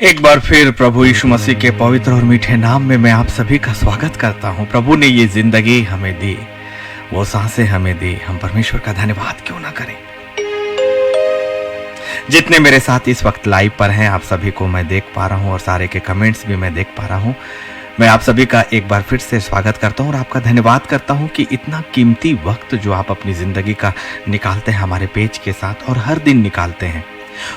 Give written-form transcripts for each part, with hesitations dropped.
एक बार फिर प्रभु यीशु मसीह के पवित्र और मीठे नाम में मैं आप सभी का स्वागत करता हूं। प्रभु ने ये जिंदगी हमें दी, वो सांसें हमें दी, हम परमेश्वर का धन्यवाद क्यों ना करें। जितने मेरे साथ इस वक्त लाइव पर हैं, आप सभी को मैं देख पा रहा हूं और सारे के कमेंट्स भी मैं देख पा रहा हूं। मैं आप सभी का एक बार फिर से स्वागत करता हूं और आपका धन्यवाद करता हूं कि इतना कीमती वक्त जो आप अपनी जिंदगी का निकालते हैं हमारे पेज के साथ और हर दिन निकालते हैं।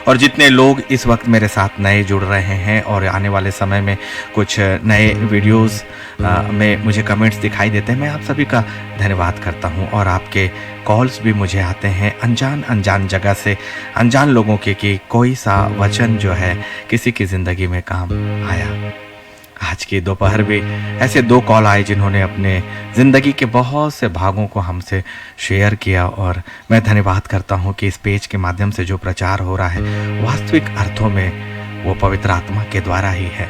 और जितने लोग इस वक्त मेरे साथ नए जुड़ रहे हैं और आने वाले समय में कुछ नए वीडियोस में मुझे कमेंट्स दिखाई देते हैं, मैं आप सभी का धन्यवाद करता हूं। और आपके कॉल्स भी मुझे आते हैं अनजान जगह से, अनजान लोगों के कि कोई सा वचन जो है किसी की ज़िंदगी में काम आया। आज की दोपहर भी ऐसे 2 कॉल आए जिन्होंने अपने ज़िंदगी के बहुत से भागों को हमसे शेयर किया और मैं धन्यवाद करता हूं कि इस पेज के माध्यम से जो प्रचार हो रहा है वास्तविक अर्थों में वो पवित्र आत्मा के द्वारा ही है।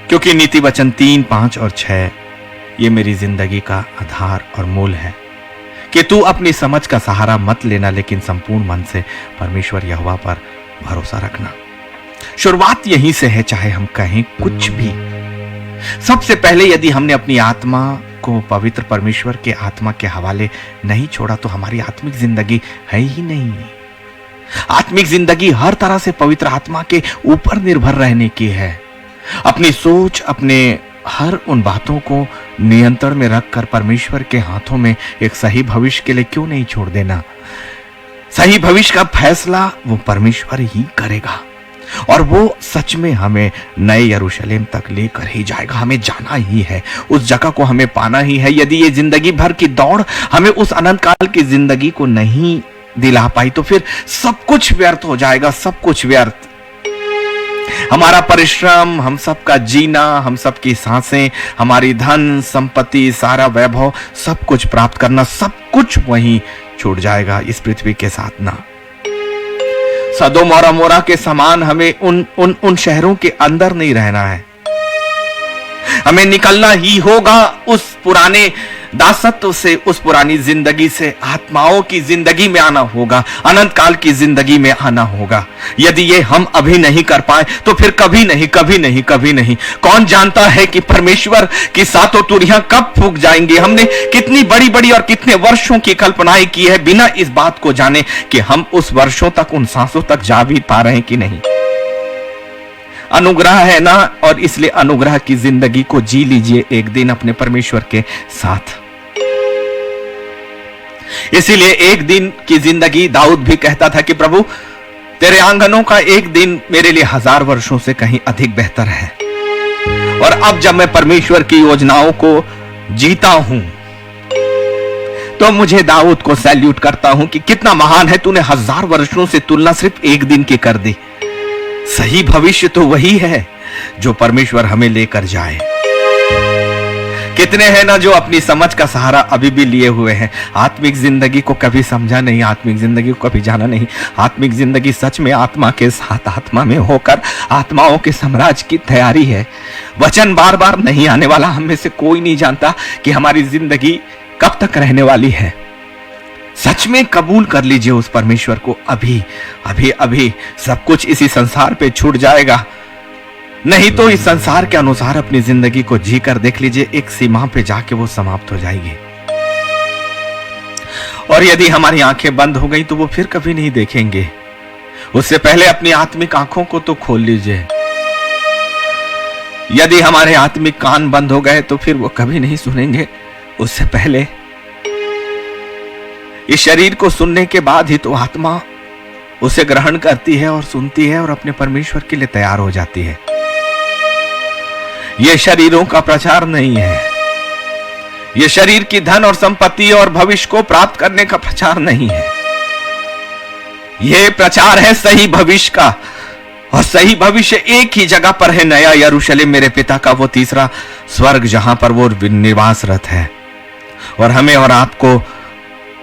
क्योंकि नीति वचन 3, 5 और 6 ये मेरी ज़िंदगी का आधार और मूल है कि तू अपनी समझ का सहारा मत लेना, लेकिन संपूर्ण मन से परमेश्वर यहोवा पर भरोसा रखना। शुरुआत यहीं से है, चाहे हम कहें कुछ भी। सबसे पहले यदि हमने अपनी आत्मा को पवित्र परमेश्वर के आत्मा के हवाले नहीं छोड़ा तो हमारी आत्मिक जिंदगी है ही नहीं। आत्मिक जिंदगी हर तरह से पवित्र आत्मा के ऊपर निर्भर रहने की है। अपनी सोच, अपने हर उन बातों को नियंत्रण में रखकर परमेश्वर के हाथों में एक सही भविष्य के लिए क्यों नहीं छोड़ देना। सही भविष्य का फैसला वो परमेश्वर ही करेगा और वो सच में हमें नए यरूशलेम तक लेकर ही जाएगा। हमें जाना ही है, उस जगह को हमें पाना ही है। यदि ये जिंदगी भर की दौड़ हमें उस अनंत काल की जिंदगी को नहीं दिला पाई तो फिर सब कुछ व्यर्थ हो जाएगा, सब कुछ व्यर्थ। हमारा परिश्रम, हम सबका जीना, हम सबकी सांसें, हमारी धन संपत्ति, सारा वैभव, सब कुछ प्राप्त करना, सब कुछ वहीं छूट जाएगा इस पृथ्वी के साथ ना। सदोम और अमोरा के समान हमें उन शहरों के अंदर नहीं रहना है। हमें निकलना ही होगा उस पुराने दासत्व से, उस पुरानी जिंदगी से आत्माओं की जिंदगी में आना होगा, अनंत काल की जिंदगी में आना होगा। यदि ये हम अभी नहीं कर पाए तो फिर कभी नहीं, कभी नहीं, कभी नहीं। कौन जानता है कि परमेश्वर की 7 तुरियां कब फूंक जाएंगी। हमने कितनी बड़ी बड़ी और कितने वर्षों की कल्पनाएं की है बिना इस बात को जाने कि हम उस वर्षों तक, उन सांसों तक जा भी पा रहे हैं कि नहीं। अनुग्रह है ना, और इसलिए अनुग्रह की जिंदगी को जी लीजिए एक दिन अपने परमेश्वर के साथ। इसीलिए एक दिन की जिंदगी, दाऊद भी कहता था कि प्रभु तेरे आंगनों का एक दिन मेरे लिए 1000 वर्षों से कहीं अधिक बेहतर है। और अब जब मैं परमेश्वर की योजनाओं को जीता हूं तो मुझे दाऊद को सैल्यूट करता हूं कि कितना महान है, तूने 1000 वर्षों से तुलना सिर्फ एक दिन की कर दी। सही भविष्य तो वही है जो परमेश्वर हमें लेकर जाए। कितने हैं ना जो अपनी समझ का सहारा अभी भी लिए हुए हैं, आत्मिक जिंदगी को कभी समझा नहीं, आत्मिक जिंदगी को कभी जाना नहीं। आत्मिक जिंदगी सच में आत्मा के साथ, आत्मा में होकर आत्माओं के साम्राज्य की तैयारी है। वचन बार बार नहीं आने वाला। हम में से कोई नहीं जानता कि हमारी जिंदगी कब तक रहने वाली है। सच में कबूल कर लीजिए उस परमेश्वर को। अभी अभी अभी सब कुछ इसी संसार पे छूट जाएगा, नहीं तो इस संसार के अनुसार अपनी जिंदगी को जीकर देख लीजिए, एक सीमा पे जाके वो समाप्त हो जाएगी। और यदि हमारी आंखें बंद हो गई तो वो फिर कभी नहीं देखेंगे। उससे पहले अपनी आत्मिक आंखों को तो खोल लीजिए। यदि हमारे आत्मिक कान बंद हो गए तो फिर वो कभी नहीं सुनेंगे। उससे पहले इस शरीर को सुनने के बाद ही तो आत्मा उसे ग्रहण करती है और सुनती है और अपने परमेश्वर के लिए तैयार हो जाती है। यह शरीरों का प्रचार नहीं है, यह शरीर की धन और संपत्ति और भविष्य को प्राप्त करने का प्रचार नहीं है। यह प्रचार है सही भविष्य का, और सही भविष्य एक ही जगह पर है, नया यरूशलेम, मेरे पिता का वो तीसरा स्वर्ग जहां पर वो निवासरत है। और हमें और आपको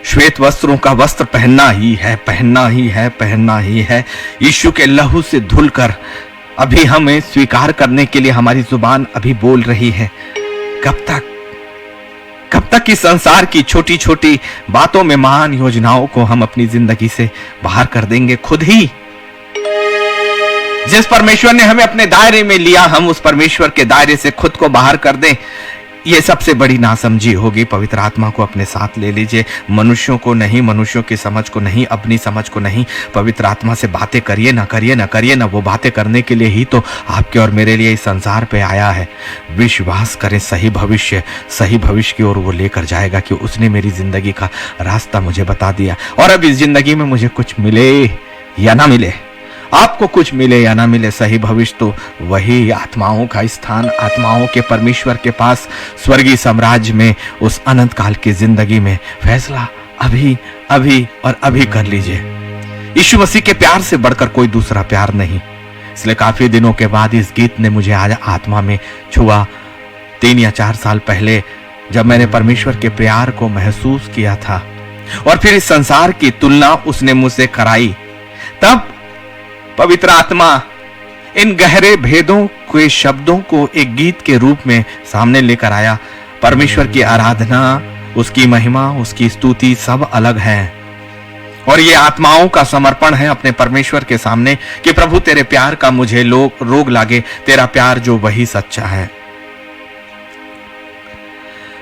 श्वेत वस्त्रों का वस्त्र पहनना ही है, पहनना ही है, पहनना ही है। यीशु के लहू से धुलकर अभी हमें स्वीकार करने के लिए हमारी जुबान अभी बोल रही है। कब तक इस संसार की छोटी छोटी बातों में महान योजनाओं को हम अपनी जिंदगी से बाहर कर देंगे खुद ही। जिस परमेश्वर ने हमें अपने दायरे में लिया, हम उस परमेश्वर के दायरे से खुद को बाहर कर दें, ये सबसे बड़ी नासमझी होगी। पवित्र आत्मा को अपने साथ ले लीजिए। मनुष्यों को नहीं, मनुष्यों की समझ को नहीं, अपनी समझ को नहीं, पवित्र आत्मा से बातें करिए ना, करिए ना, करिए ना। वो बातें करने के लिए ही तो आपके और मेरे लिए इस संसार पे आया है। विश्वास करें, सही भविष्य की ओर वो लेकर जाएगा कि उसने मेरी जिंदगी का रास्ता मुझे बता दिया। और अब इस जिंदगी में मुझे कुछ मिले या ना मिले, आपको कुछ मिले या ना मिले, सही भविष्य तो वही आत्माओं का स्थान, आत्माओं के परमेश्वर के पास, स्वर्गीय साम्राज्य में, उस अनंत काल की जिंदगी में फैसला अभी अभी और अभी कर लीजिए। यीशु मसीह के प्यार से बढ़कर कोई दूसरा प्यार नहीं। इसलिए काफी दिनों के बाद इस गीत ने मुझे आज आत्मा में छुआ। 3 या 4 साल पहले जब मैंने परमेश्वर के प्यार को महसूस किया था और फिर इस संसार की तुलना उसने मुझसे कराई, तब पवित्र आत्मा इन गहरे भेदों के शब्दों को एक गीत के रूप में सामने लेकर आया। परमेश्वर की आराधना, उसकी महिमा, उसकी स्तुति सब अलग है। और ये आत्माओं का समर्पण है अपने परमेश्वर के सामने कि प्रभु तेरे प्यार का मुझे रोग लागे, तेरा प्यार जो वही सच्चा है।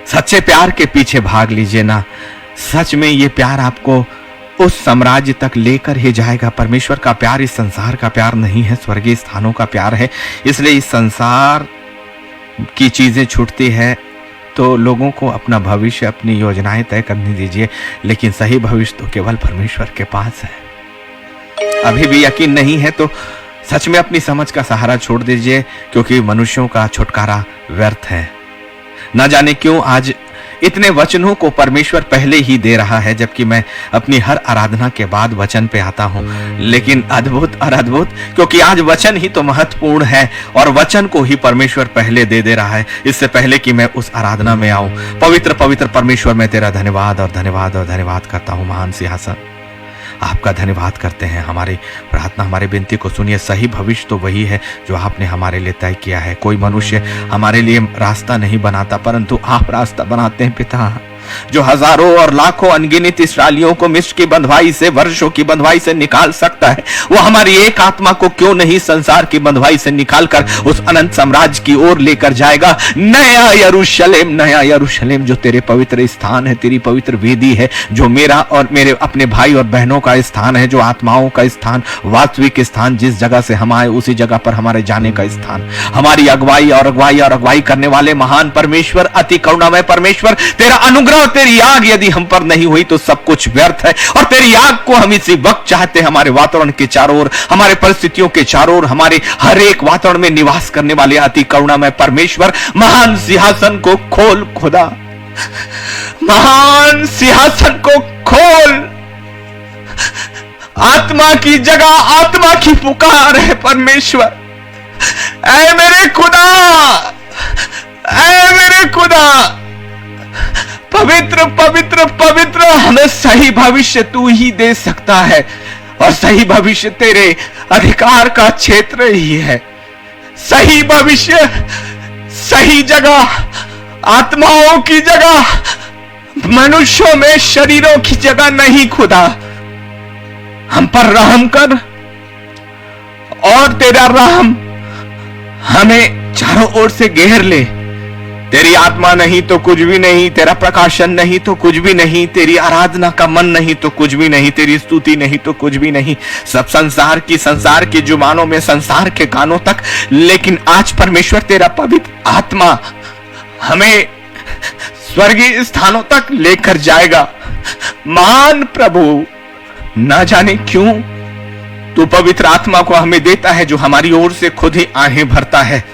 सच्चे प्यार के पीछे भाग लीजिए ना। सच में ये प्यार आपको उस साम्राज्य तक लेकर ही जाएगा। परमेश्वर का प्यार इस संसार का प्यार नहीं है, स्वर्गीय स्थानों का प्यार है। इसलिए इस संसार की चीजें छूटती है तो लोगों को अपना भविष्य, अपनी योजनाएं तय करने दीजिए, लेकिन सही भविष्य तो केवल परमेश्वर के पास है। अभी भी यकीन नहीं है तो सच में अपनी समझ का सहारा छोड़ दीजिए, क्योंकि मनुष्यों का छुटकारा व्यर्थ है। ना जाने क्यों आज इतने वचनों को परमेश्वर पहले ही दे रहा है, जबकि मैं अपनी हर आराधना के बाद वचन पे आता हूं। लेकिन अद्भुत और अद्भुत, क्योंकि आज वचन ही तो महत्वपूर्ण है और वचन को ही परमेश्वर पहले दे रहा है, इससे पहले कि मैं उस आराधना में आऊं। पवित्र पवित्र परमेश्वर, मैं तेरा धन्यवाद और धन्यवाद और धन्यवाद करता हूं। महान सिंहासन, आपका धन्यवाद करते हैं। हमारी प्रार्थना, हमारी विनती को सुनिए। सही भविष्य तो वही है जो आपने हमारे लिए तय किया है। कोई मनुष्य हमारे लिए रास्ता नहीं बनाता, परंतु आप रास्ता बनाते हैं पिता, जो हजारों और लाखों अनगिनत इस्राएलियों को मिस्र की बंधुआई से, वर्षों की बंधुआई से निकाल सकता है। वो हमारी एक आत्मा को क्यों नहीं संसार की बंधुआई से निकालकर उस अनंत साम्राज्य की ओर लेकर जाएगा। नया यरूशलेम, नया यरूशलेम जो तेरे पवित्र स्थान है, तेरी पवित्र वेदी है, जो मेरा और मेरे अपने भाई और बहनों का स्थान है, जो आत्माओं का स्थान, वास्तविक स्थान, जिस जगह से हम आए उसी जगह पर हमारे जाने का स्थान। हमारी अगुवाई करने वाले महान परमेश्वर, अति करुणामय परमेश्वर, तेरा अनुग्रह, तेरी आग यदि हम पर नहीं हुई तो सब कुछ व्यर्थ है। और तेरी आग को हम इसी वक्त चाहते हैं, हमारे वातावरण के चारों ओर, हमारे परिस्थितियों के चारों ओर, हमारे हर एक वातावरण में निवास करने वाले अति करुणामय परमेश्वर, महान सिंहासन को खोल खुदा, महान सिंहासन को खोल। आत्मा की जगह आत्मा की पुकार है परमेश्वर। ऐ मेरे खुदा, ऐ मेरे खुदा, पवित्र पवित्र पवित्र, हमें सही भविष्य तू ही दे सकता है और सही भविष्य तेरे अधिकार का क्षेत्र ही है। सही भविष्य, सही जगह, आत्माओं की जगह, मनुष्यों में शरीरों की जगह नहीं। खुदा हम पर रहम कर और तेरा रहम हमें चारों ओर से घेर ले। तेरी आत्मा नहीं तो कुछ भी नहीं, तेरा प्रकाशन नहीं तो कुछ भी नहीं, तेरी आराधना का मन नहीं तो कुछ भी नहीं, तेरी स्तुति नहीं तो कुछ भी नहीं। सब संसार की जुबानों में, संसार के कानों तक, लेकिन आज परमेश्वर तेरा पवित्र आत्मा हमें स्वर्गीय स्थानों तक लेकर जाएगा। महान प्रभु, ना जाने क्यों तू पवित्र आत्मा को हमें देता है, जो हमारी ओर से खुद ही आहें भरता है।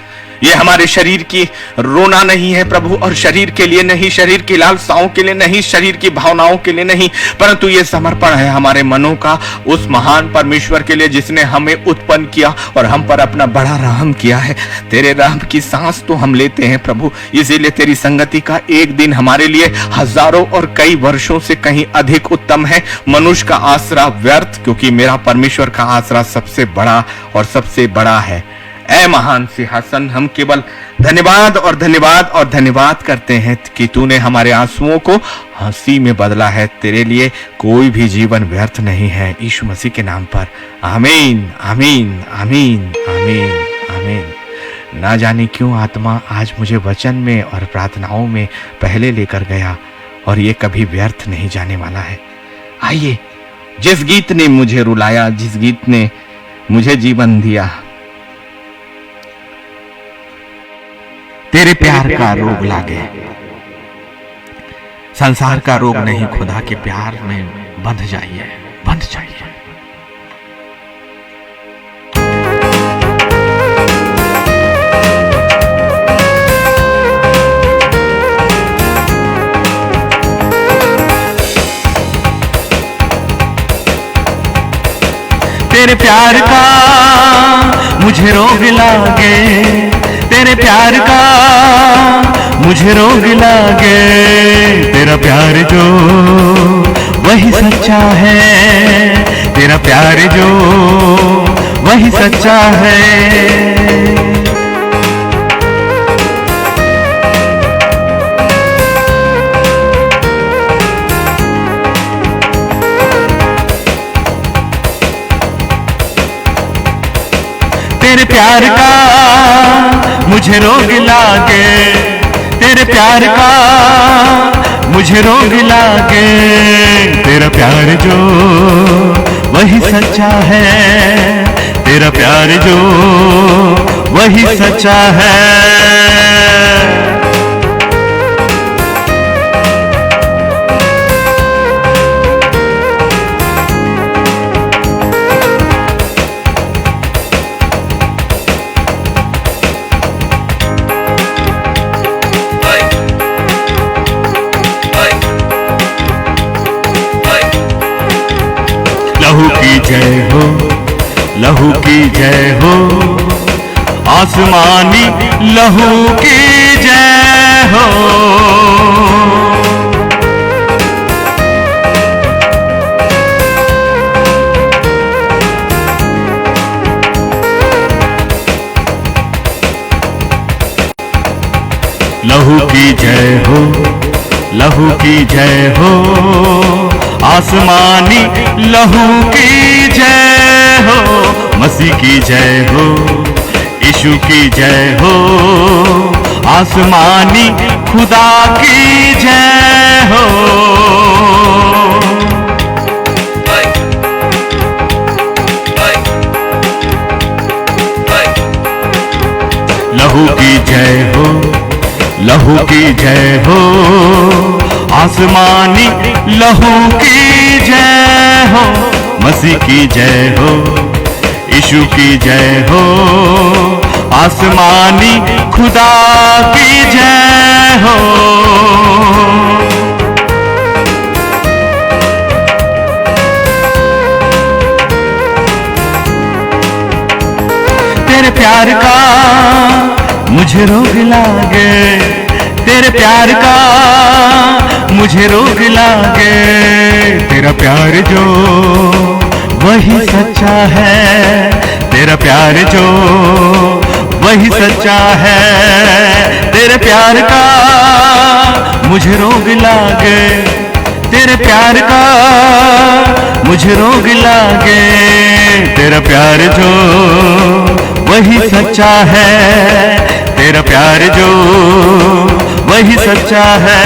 ये हमारे शरीर की रोना नहीं है प्रभु, और शरीर के लिए नहीं, शरीर की लालसाओं के लिए नहीं, शरीर की भावनाओं के लिए नहीं, परंतु ये समर्पण है हमारे मनों का उस महान परमेश्वर के लिए, जिसने हमें उत्पन्न किया और हम पर अपना बड़ा रहम किया है। तेरे रहम की सांस तो हम लेते हैं प्रभु, इसीलिए तेरी संगति का एक दिन हमारे लिए हजारों और कई वर्षों से कहीं अधिक उत्तम है। मनुष्य का आसरा व्यर्थ, क्योंकि मेरा परमेश्वर का आसरा सबसे बड़ा और सबसे बड़ा है। ऐ महान सिंहासन, हम केवल धन्यवाद और धन्यवाद और धन्यवाद करते हैं कि तूने हमारे आंसुओं को हंसी में बदला है। तेरे लिए कोई भी जीवन व्यर्थ नहीं है। यीशु मसीह के नाम पर आमीन आमीन आमीन आमीन आमीन। ना जाने क्यों आत्मा आज मुझे वचन में और प्रार्थनाओं में पहले लेकर गया और ये कभी व्यर्थ नहीं जाने वाला है। आइए, जिस गीत ने मुझे रुलाया, जिस गीत ने मुझे जीवन दिया, तेरे प्यार का रोग लागे। संसार का रोग नहीं, खुदा के प्यार में बंध जाइए, बंध जाइए। तेरे प्यार का मुझे रोग लागे, तेरे प्यार का मुझे रोग लागे। तेरा प्यार जो वही सच्चा है, तेरा प्यार जो वही सच्चा है। तेरे प्यार का मुझे रोग लागे, तेरे प्यार का मुझे रोग लागे। तेरा प्यार जो वही सच्चा है, तेरा प्यार जो वही सच्चा है। लहू की जय हो, लहू की जय हो, आसमानी लहू की जय हो। लहू की जय हो, लहू की जय हो, आसमानी लहू की जय हो। मसीह की जय हो, यीशु की जय हो, आसमानी खुदा की जय हो। लहू की जय हो, लहू की जय हो, आसमानी लहू की जय हो। मसीह की जय हो, यीशु की जय हो, आसमानी खुदा की जय हो। तेरे प्यार का मुझे रोग लागे, तेरे प्यार का मुझे रोग लागे। तेरा प्यार जो वही सच्चा है, तेरा प्यार जो वही सच्चा है। तेरे प्यार का मुझे रोग लागे, तेरे प्यार का मुझे रोग लागे। तेरा प्यार जो वही सच्चा है, तेरा प्यार जो वही सच्चा है।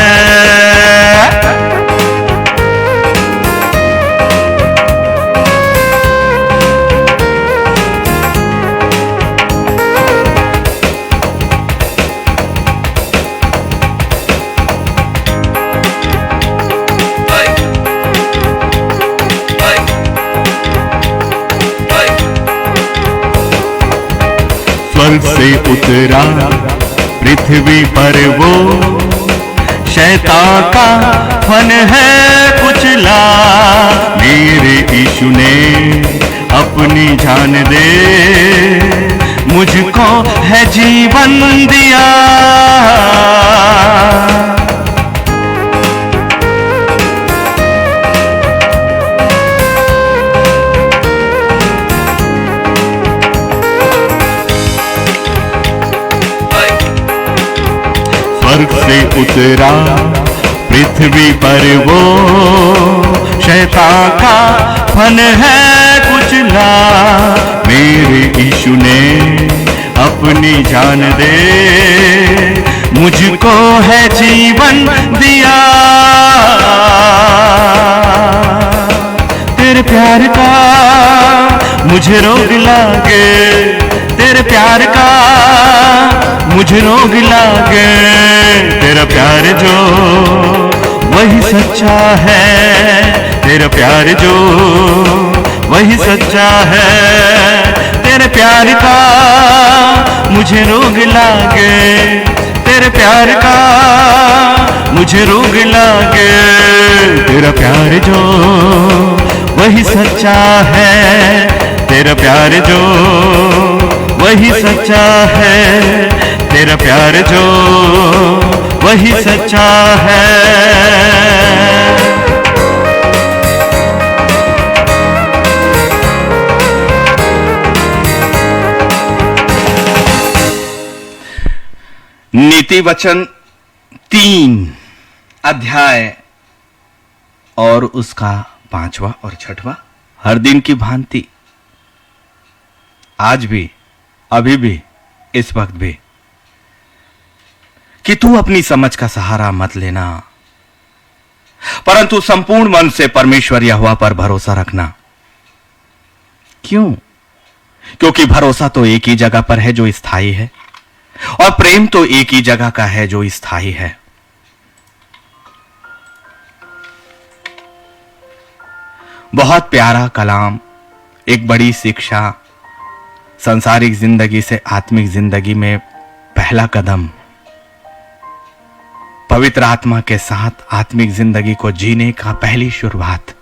स्वर्ग से उतरा पृथ्वी पर वो, शैतान का फन है कुचला। मेरे यीशु ने अपनी जान दे मुझको है जीवन दिया। उतरा पृथ्वी पर वो, शैतान का फन है कुचला। मेरे यीशु ने अपनी जान दे मुझको है जीवन दिया। तेरे प्यार का मुझे रोग लागे, तेरे प्यार का मुझे रोग लागे। तेरा प्यार जो वही सच्चा है, तेरा प्यार जो वही सच्चा है। तेरे प्यार का मुझे रोग लागे, तेरे प्यार का मुझे रोग लागे। तेरा प्यार जो वही सच्चा है, तेरा प्यार जो वही सच्चा है। तेरा प्यार जो वही सच्चा है। नीति वचन 3 अध्याय और उसका 5वां और 6वां। हर दिन की भांति आज भी, अभी भी, इस वक्त भी, कि तू अपनी समझ का सहारा मत लेना, परंतु संपूर्ण मन से परमेश्वर यहोवा पर भरोसा रखना। क्यों? क्योंकि भरोसा तो एक ही जगह पर है जो स्थायी है, और प्रेम तो एक ही जगह का है जो स्थायी है। बहुत प्यारा कलाम, एक बड़ी शिक्षा, सांसारिक जिंदगी से आत्मिक जिंदगी में पहला कदम, पवित्र आत्मा के साथ आत्मिक जिंदगी को जीने का पहली शुरुआत,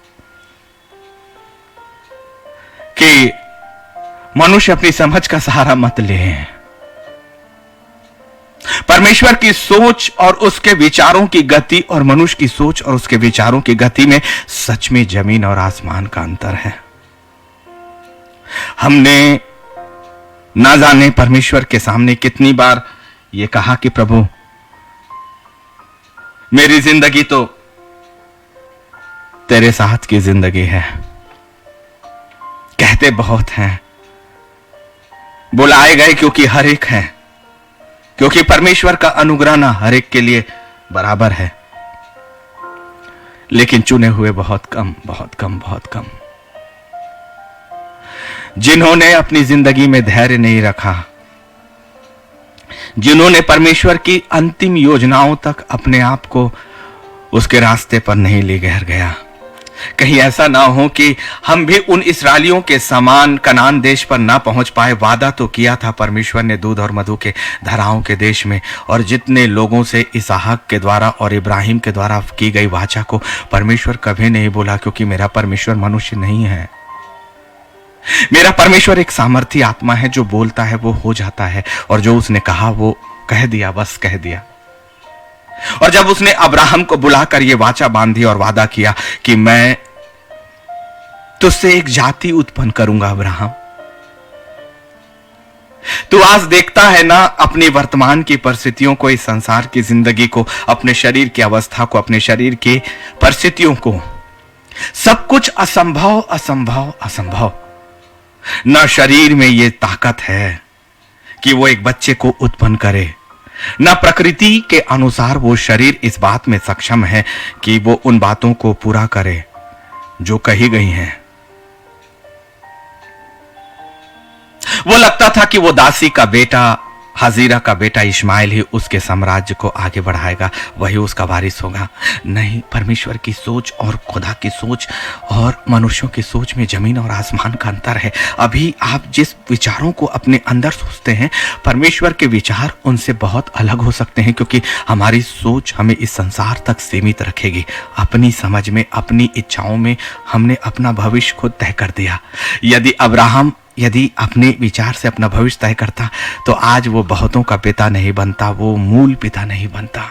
कि मनुष्य अपनी समझ का सहारा मत ले, परमेश्वर की सोच और उसके विचारों की गति और मनुष्य की सोच और उसके विचारों की गति में सच में जमीन और आसमान का अंतर है। हमने ना जाने परमेश्वर के सामने कितनी बार यह कहा कि प्रभु, मेरी जिंदगी तो तेरे साथ की जिंदगी है। कहते बहुत हैं, बुलाए गए क्योंकि हर एक है, क्योंकि परमेश्वर का अनुग्रह ना हर एक के लिए बराबर है, लेकिन चुने हुए बहुत कम, बहुत कम, बहुत कम। जिन्होंने अपनी जिंदगी में धैर्य नहीं रखा, जिन्होंने परमेश्वर की अंतिम योजनाओं तक अपने आप को उसके रास्ते पर नहीं ले गया। कहीं ऐसा ना हो कि हम भी उन इस्राएलियों के समान कनान देश पर ना पहुंच पाए। वादा तो किया था परमेश्वर ने दूध और मधु के धाराओं के देश में, और जितने लोगों से इसहाक के द्वारा और इब्राहिम के द्वारा की गई वाचा को परमेश्वर कभी नहीं बोला, क्योंकि मेरा परमेश्वर मनुष्य नहीं है। मेरा परमेश्वर एक सामर्थी आत्मा है, जो बोलता है वो हो जाता है, और जो उसने कहा वो कह दिया, बस कह दिया। और जब उसने अब्राहम को बुलाकर ये वाचा बांधी और वादा किया कि मैं तुझसे एक जाति उत्पन्न करूंगा अब्राहम, तू आज देखता है ना अपनी वर्तमान की परिस्थितियों को, इस संसार की जिंदगी को, अपने शरीर की अवस्था को, अपने शरीर की परिस्थितियों को, सब कुछ असंभव, असंभव, असंभव। न शरीर में यह ताकत है कि वो एक बच्चे को उत्पन्न करे, न प्रकृति के अनुसार वो शरीर इस बात में सक्षम है कि वो उन बातों को पूरा करे जो कही गई हैं। वो लगता था कि वो दासी का बेटा, हाजिरा का बेटा इस्माइल ही उसके साम्राज्य को आगे बढ़ाएगा, वही उसका वारिस होगा। नहीं, परमेश्वर की सोच और खुदा की सोच और मनुष्यों की सोच में जमीन और आसमान का अंतर है। अभी आप जिस विचारों को अपने अंदर सोचते हैं, परमेश्वर के विचार उनसे बहुत अलग हो सकते हैं, क्योंकि हमारी सोच हमें इस संसार तक सीमित रखेगी। अपनी समझ में, अपनी इच्छाओं में हमने अपना भविष्य खुद तय कर दिया। यदि अब्राहम अपने विचार से अपना भविष्य तय करता, तो आज वो बहुतों का पिता नहीं बनता, वो मूल पिता नहीं बनता।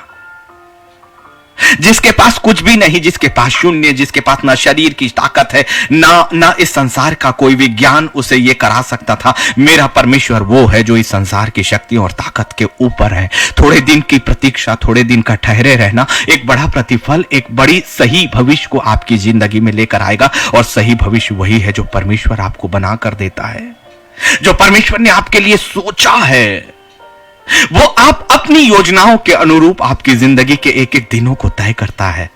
जिसके पास कुछ भी नहीं, जिसके पास शून्य, जिसके पास ना शरीर की ताकत है, ना इस संसार का कोई विज्ञान उसे ये करा सकता था। मेरा परमेश्वर वो है जो इस संसार की शक्ति और ताकत के ऊपर है। थोड़े दिन की प्रतीक्षा, थोड़े दिन का ठहरे रहना एक बड़ा प्रतिफल, एक बड़ी सही भविष्य को आपकी जिंदगी में लेकर आएगा। और सही भविष्य वही है जो परमेश्वर आपको बना कर देता है, जो परमेश्वर ने आपके लिए सोचा है। वो आप अपनी योजनाओं के अनुरूप आपकी जिंदगी के एक एक दिनों को तय करता है।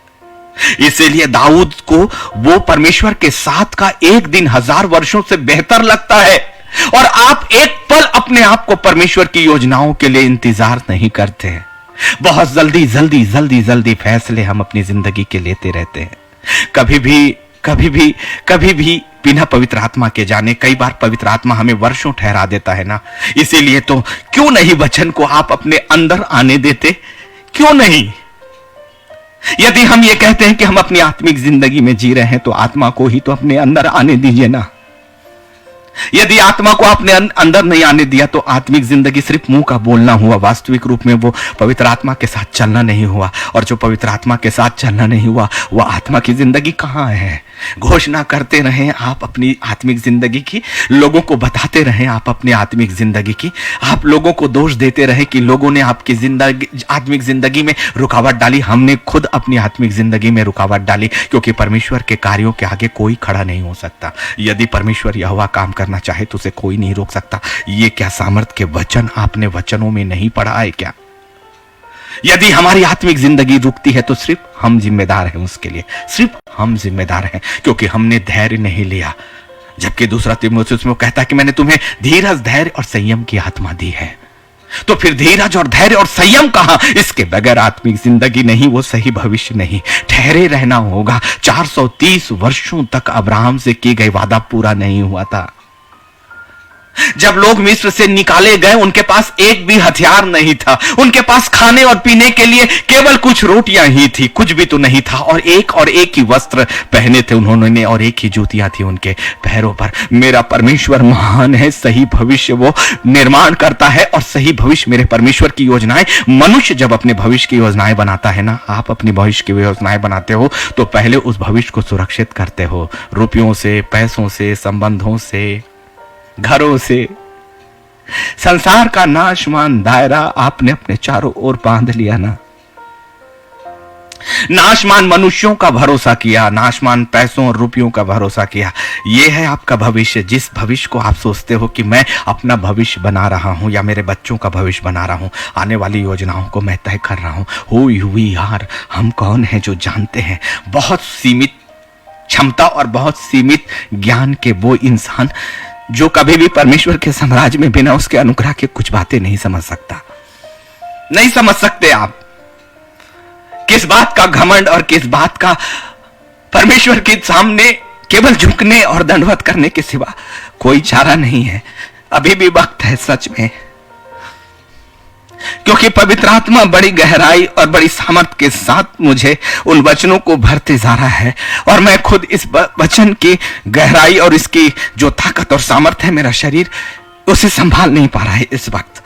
इसीलिए दाऊद को वो परमेश्वर के साथ का एक दिन 1000 वर्षों से बेहतर लगता है। और आप एक पल अपने आप को परमेश्वर की योजनाओं के लिए इंतजार नहीं करते हैं। बहुत जल्दी फैसले हम अपनी जिंदगी के लेते रहते हैं। कभी भी बिना पवित्र आत्मा के जाने। कई बार पवित्र आत्मा हमें वर्षों ठहरा देता है ना। इसीलिए तो क्यों नहीं वचन को आप अपने अंदर आने देते? क्यों नहीं? यदि हम ये कहते हैं कि हम अपनी आत्मिक जिंदगी में जी रहे हैं, तो आत्मा को ही तो अपने अंदर आने दीजिए ना। यदि आत्मा को आपने अंदर नहीं आने दिया, तो आत्मिक जिंदगी सिर्फ मुंह का बोलना हुआ, वास्तविक रूप में वो पवित्र आत्मा के साथ चलना नहीं हुआ। और जो पवित्र आत्मा के साथ चलना नहीं हुआ, वो आत्मा की जिंदगी कहां है? घोषणा करते रहें आप अपनी आत्मिक जिंदगी की, लोगों को बताते रहें आप अपनी आत्मिक जिंदगी की। आप लोगों को दोष देते रहे कि लोगों ने आपकी आत्मिक जिंदगी में रुकावट डाली। हमने खुद अपनी आत्मिक जिंदगी में रुकावट डाली, क्योंकि परमेश्वर के कार्यों के आगे कोई खड़ा नहीं हो सकता। यदि परमेश्वर यहोवा काम करना चाहे तो उसे कोई नहीं रोक सकता। ये क्या सामर्थ के वचन आपने वचनों में नहीं पढ़ा है क्या? यदि हमारी आत्मिक जिंदगी रुकती है, तो सिर्फ हम जिम्मेदार हैं उसके लिए, सिर्फ हम जिम्मेदार हैं, क्योंकि हमने धैर्य नहीं लिया। जबकि दूसरा तीमुथियुस में कहता है कि मैंने तुम्हें धीरज, धैर्य और संयम की आत्मा दी है। तो फिर धीरज और धैर्य और संयम कहां? इसके बगैर आत्मिक जिंदगी नहीं, वो सही भविष्य नहीं। ठहरे रहना होगा। 430 वर्षों तक अब्राहम से किए गए वादा पूरा नहीं हुआ था। जब लोग मिस्र से निकाले गए, उनके पास एक भी हथियार नहीं था। उनके पास खाने और पीने के लिए केवल कुछ रोटियां ही थी, कुछ भी तो नहीं था। और एक ही वस्त्र पहने थे उन्होंने, और एक ही जूतियां थी उनके पैरों पर। मेरा परमेश्वर महान है। सही भविष्य वो निर्माण करता है, और सही भविष्य मेरे परमेश्वर की योजनाएं। मनुष्य जब अपने भविष्य की योजनाएं बनाता है ना, आप अपनी भविष्य की योजनाएं बनाते हो, तो पहले उस भविष्य को सुरक्षित करते हो। रुपयों से, पैसों से, संबंधों से, घरों से। संसार का नाशमान दायरा आपने अपने चारों ओर बांध लिया ना। नाशमान मनुष्यों का भरोसा किया, नाशमान पैसों और रुपयों का भरोसा किया। यह है आपका भविष्य। जिस भविष्य को आप सोचते हो कि मैं अपना भविष्य बना रहा हूं, या मेरे बच्चों का भविष्य बना रहा हूं, आने वाली योजनाओं को मैं तय कर रहा हूं। हुई यार, हम कौन हैं जो जानते हैं? बहुत सीमित क्षमता और बहुत सीमित ज्ञान के वो इंसान जो कभी भी परमेश्वर के साम्राज्य में बिना उसके अनुग्रह के कुछ बातें नहीं समझ सकता। नहीं समझ सकते आप किस बात का घमंड और किस बात का परमेश्वर के सामने केवल झुकने और दंडवत करने के सिवा कोई चारा नहीं है। अभी भी वक्त है सच में, क्योंकि पवित्र आत्मा बड़ी गहराई और बड़ी सामर्थ के साथ मुझे उन वचनों को भरते जा रहा है। और मैं खुद इस वचन की गहराई और इसकी जो ताकत और सामर्थ है, मेरा शरीर उसे संभाल नहीं पा रहा है इस वक्त।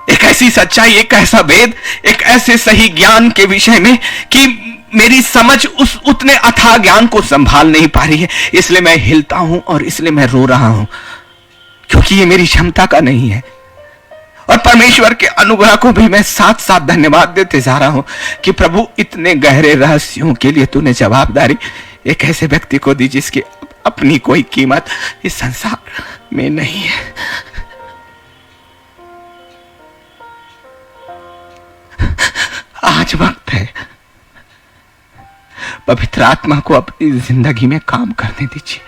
एक ऐसी सच्चाई, एक ऐसा वेद, एक ऐसे सही ज्ञान के विषय में कि मेरी समझ उस उतने अथाह ज्ञान को संभाल नहीं पा रही है। इसलिए मैं हिलता हूं और इसलिए मैं रो रहा हूं, क्योंकि ये मेरी क्षमता का नहीं है। और परमेश्वर के अनुग्रह को भी मैं साथ साथ धन्यवाद देते जा रहा हूं कि प्रभु, इतने गहरे रहस्यों के लिए तूने जवाबदारी एक ऐसे व्यक्ति को दी जिसकी अपनी कोई कीमत इस संसार में नहीं है। आज वक्त है, पवित्र आत्मा को अपनी जिंदगी में काम करने दीजिए।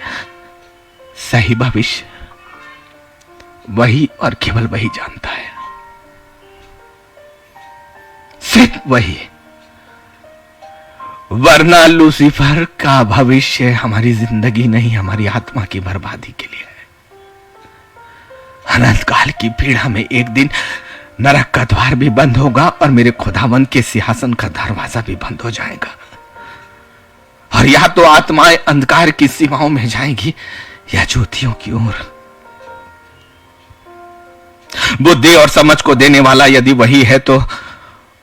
सही भविष्य वही और केवल वही जानता है, सिर्फ वही। वरना लूसीफर का भविष्य हमारी जिंदगी नहीं, हमारी आत्मा की बर्बादी के लिए है। अनंत काल की पीड़ा में एक दिन नरक का द्वार भी बंद होगा और मेरे खुदावंद के सिंहासन का दरवाजा भी बंद हो जाएगा। और या तो आत्माएं अंधकार की सीमाओं में जाएंगी या ज्योतियों की ओर। बुद्धि और समझ को देने वाला यदि वही है, तो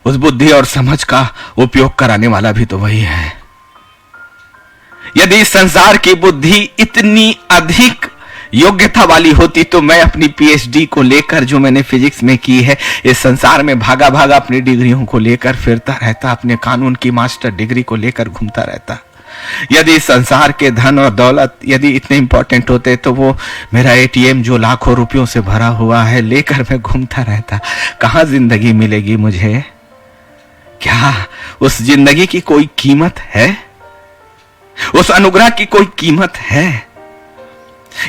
उस बुद्धि और समझ का उपयोग कराने वाला भी तो वही है। यदि संसार की बुद्धि इतनी अधिक योग्यता वाली होती तो मैं अपनी पीएचडी को लेकर, जो मैंने फिजिक्स में की है, इस संसार में भागा भागा अपनी डिग्रियों को लेकर फिरता रहता, अपने कानून की मास्टर डिग्री को लेकर घूमता रहता। यदि संसार के धन और दौलत यदि इतने इंपॉर्टेंट होते तो वो मेरा एटीएम जो लाखों रुपयों से भरा हुआ है लेकर मैं घूमता रहता। कहां जिंदगी मिलेगी मुझे? क्या उस जिंदगी की कोई कीमत है? उस अनुग्रह की कोई कीमत है?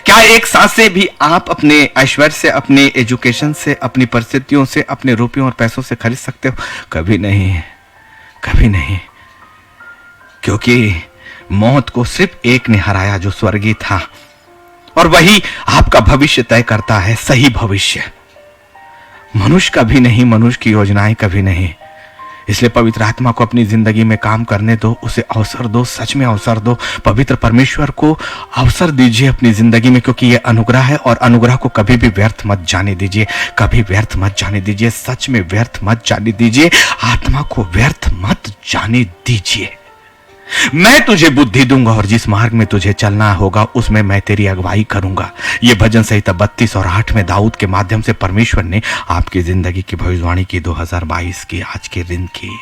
क्या एक सांस से भी आप अपने ऐश्वर्य से, अपने एजुकेशन से, अपनी परिस्थितियों से, अपने रुपयों और पैसों से खरीद सकते हो? कभी नहीं, कभी नहीं। क्योंकि मौत को सिर्फ एक ने हराया जो स्वर्गीय था, और वही आपका भविष्य तय करता है, सही भविष्य। मनुष्य का भी नहीं, मनुष्य की योजनाएं कभी नहीं। इसलिए पवित्र आत्मा को अपनी जिंदगी में काम करने दो, उसे अवसर दो, सच में अवसर दो। पवित्र परमेश्वर को अवसर दीजिए अपनी जिंदगी में, क्योंकि यह अनुग्रह है, और अनुग्रह को कभी भी व्यर्थ मत जाने दीजिए, कभी व्यर्थ मत जाने दीजिए, सच में व्यर्थ मत जाने दीजिए, आत्मा को व्यर्थ मत जाने दीजिए। मैं तुझे बुद्धि दूंगा और जिस मार्ग में तुझे चलना होगा उसमें मैं तेरी अगुवाई करूंगा। यह भजन संहिता 32 और 8 में दाऊद के माध्यम से परमेश्वर ने आपकी जिंदगी की भविष्यवाणी की, 2022 की, आज के दिन की।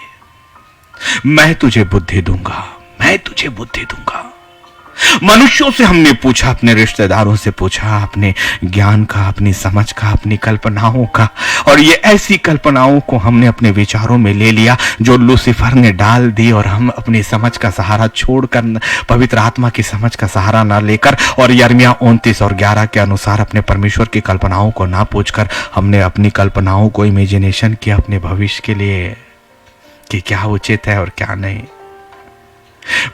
मैं तुझे बुद्धि दूंगा, मैं तुझे बुद्धि दूंगा। मनुष्यों से हमने पूछा, अपने रिश्तेदारों से पूछा, अपने ज्ञान का, अपनी समझ का, अपनी कल्पनाओं का, और ये ऐसी कल्पनाओं को हमने अपने विचारों में ले लिया जो लूसीफर ने डाल दी, और हम अपनी समझ का सहारा छोड़कर, पवित्र आत्मा की समझ का सहारा ना लेकर, और यिर्मयाह 29 और 11 के अनुसार अपने परमेश्वर की कल्पनाओं को ना पूछकर हमने अपनी कल्पनाओं को इमेजिनेशन किया अपने भविष्य के लिए कि क्या उचित है और क्या नहीं।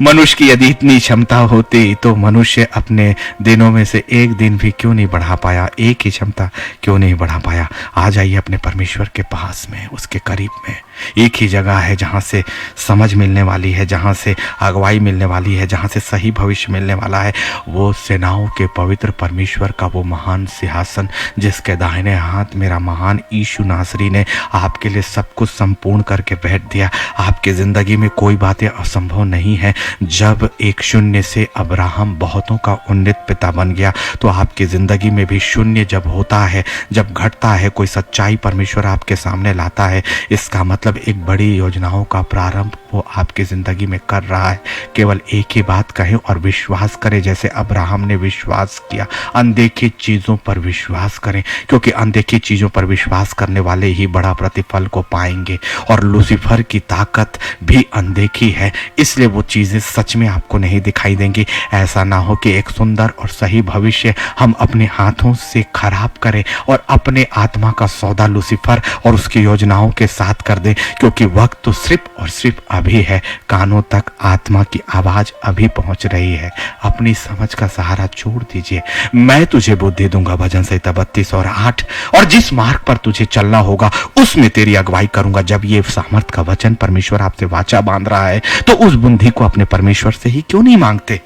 मनुष्य की यदि इतनी क्षमता होती तो मनुष्य अपने दिनों में से एक दिन भी क्यों नहीं बढ़ा पाया, एक ही क्षमता क्यों नहीं बढ़ा पाया। आ जाइए अपने परमेश्वर के पास में, उसके करीब में। एक ही जगह है जहां से समझ मिलने वाली है, जहां से अगुवाई मिलने वाली है, जहां से सही भविष्य मिलने वाला है। वो सेनाओं के पवित्र परमेश्वर का वो महान सिंहासन, जिसके दाहिने हाथ मेरा महान यीशु नासरी ने आपके लिए सब कुछ संपूर्ण करके बैठ दिया। आपकी जिंदगी में कोई बातें असंभव नहीं है। जब एक शून्य से अब्राहम बहुतों का उन्नत पिता बन गया, तो आपकी जिंदगी में भी शून्य जब होता है, जब घटता है, कोई सच्चाई परमेश्वर आपके सामने लाता है, इसका मतलब एक बड़ी योजनाओं का प्रारंभ वो आपकी जिंदगी में कर रहा है। केवल एक ही बात कहें और विश्वास करें, जैसे अब्राहम ने विश्वास किया। अनदेखी चीजों पर विश्वास करें, क्योंकि अनदेखी चीजों पर विश्वास करने वाले ही बड़ा प्रतिफल को पाएंगे। और लूसीफर की ताकत भी अनदेखी है, इसलिए वो चीजें सच में आपको नहीं दिखाई देंगी। ऐसा ना हो कि एक सुंदर और सही भविष्य हम अपने हाथों से खराब करें और अपने आत्मा का सौदा लूसीफर और उसकी योजनाओं के साथ कर दें, क्योंकि वक्त तो सिर्फ और सिर्फ अभी है। कानों तक आत्मा की आवाज अभी पहुंच रही है। अपनी समझ का सहारा छोड़ दीजिए। मैं तुझे बुद्धि दूंगा, भजन संहिता 32 और 8, और जिस मार्ग पर तुझे चलना होगा उसमें तेरी अगुवाई करूंगा। जब ये सामर्थ का वचन परमेश्वर आपसे वाचा बांध रहा है तो उस बुद्धि को अपने परमेश्वर से ही क्यों नहीं मांगते,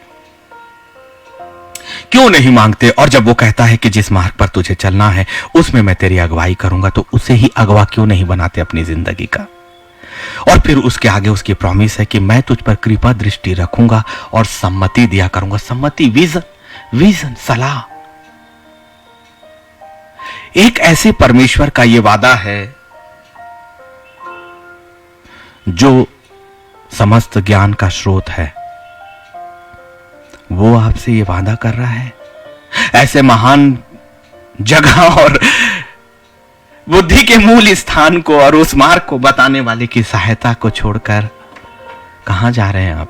क्यों नहीं मांगते? और जब वो कहता है कि जिस मार्ग पर तुझे चलना है उसमें मैं तेरी अगुवाई करूंगा, तो उसे ही अगवा क्यों नहीं बनाते अपनी जिंदगी का? और फिर उसके आगे उसकी प्रॉमिस है कि मैं तुझ पर कृपा दृष्टि रखूंगा और सम्मति दिया करूंगा। सम्मति, विजन, सलाह। एक ऐसे परमेश्वर का यह वादा है जो समस्त ज्ञान का स्रोत है। वो आपसे ये वादा कर रहा है, ऐसे महान जगह और बुद्धि के मूल स्थान को और उस मार्ग को बताने वाले की सहायता को छोड़कर कहां जा रहे हैं आप?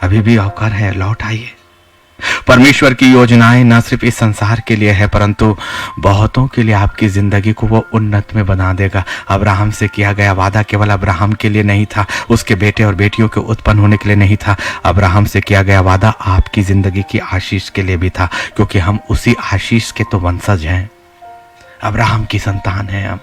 अभी भी अवसर है, लौट आइए। परमेश्वर की योजनाएं न सिर्फ इस संसार के लिए है, परंतु बहुतों के लिए आपकी जिंदगी को वो उन्नत में बना देगा। अब्राहम से किया गया वादा केवल अब्राहम के लिए नहीं था, उसके बेटे और बेटियों के उत्पन्न होने के लिए नहीं था। अब्राहम से किया गया वादा आपकी जिंदगी की आशीष के लिए भी था, क्योंकि हम उसी आशीष के तो वंशज हैं। अब्राहम की संतान है हम,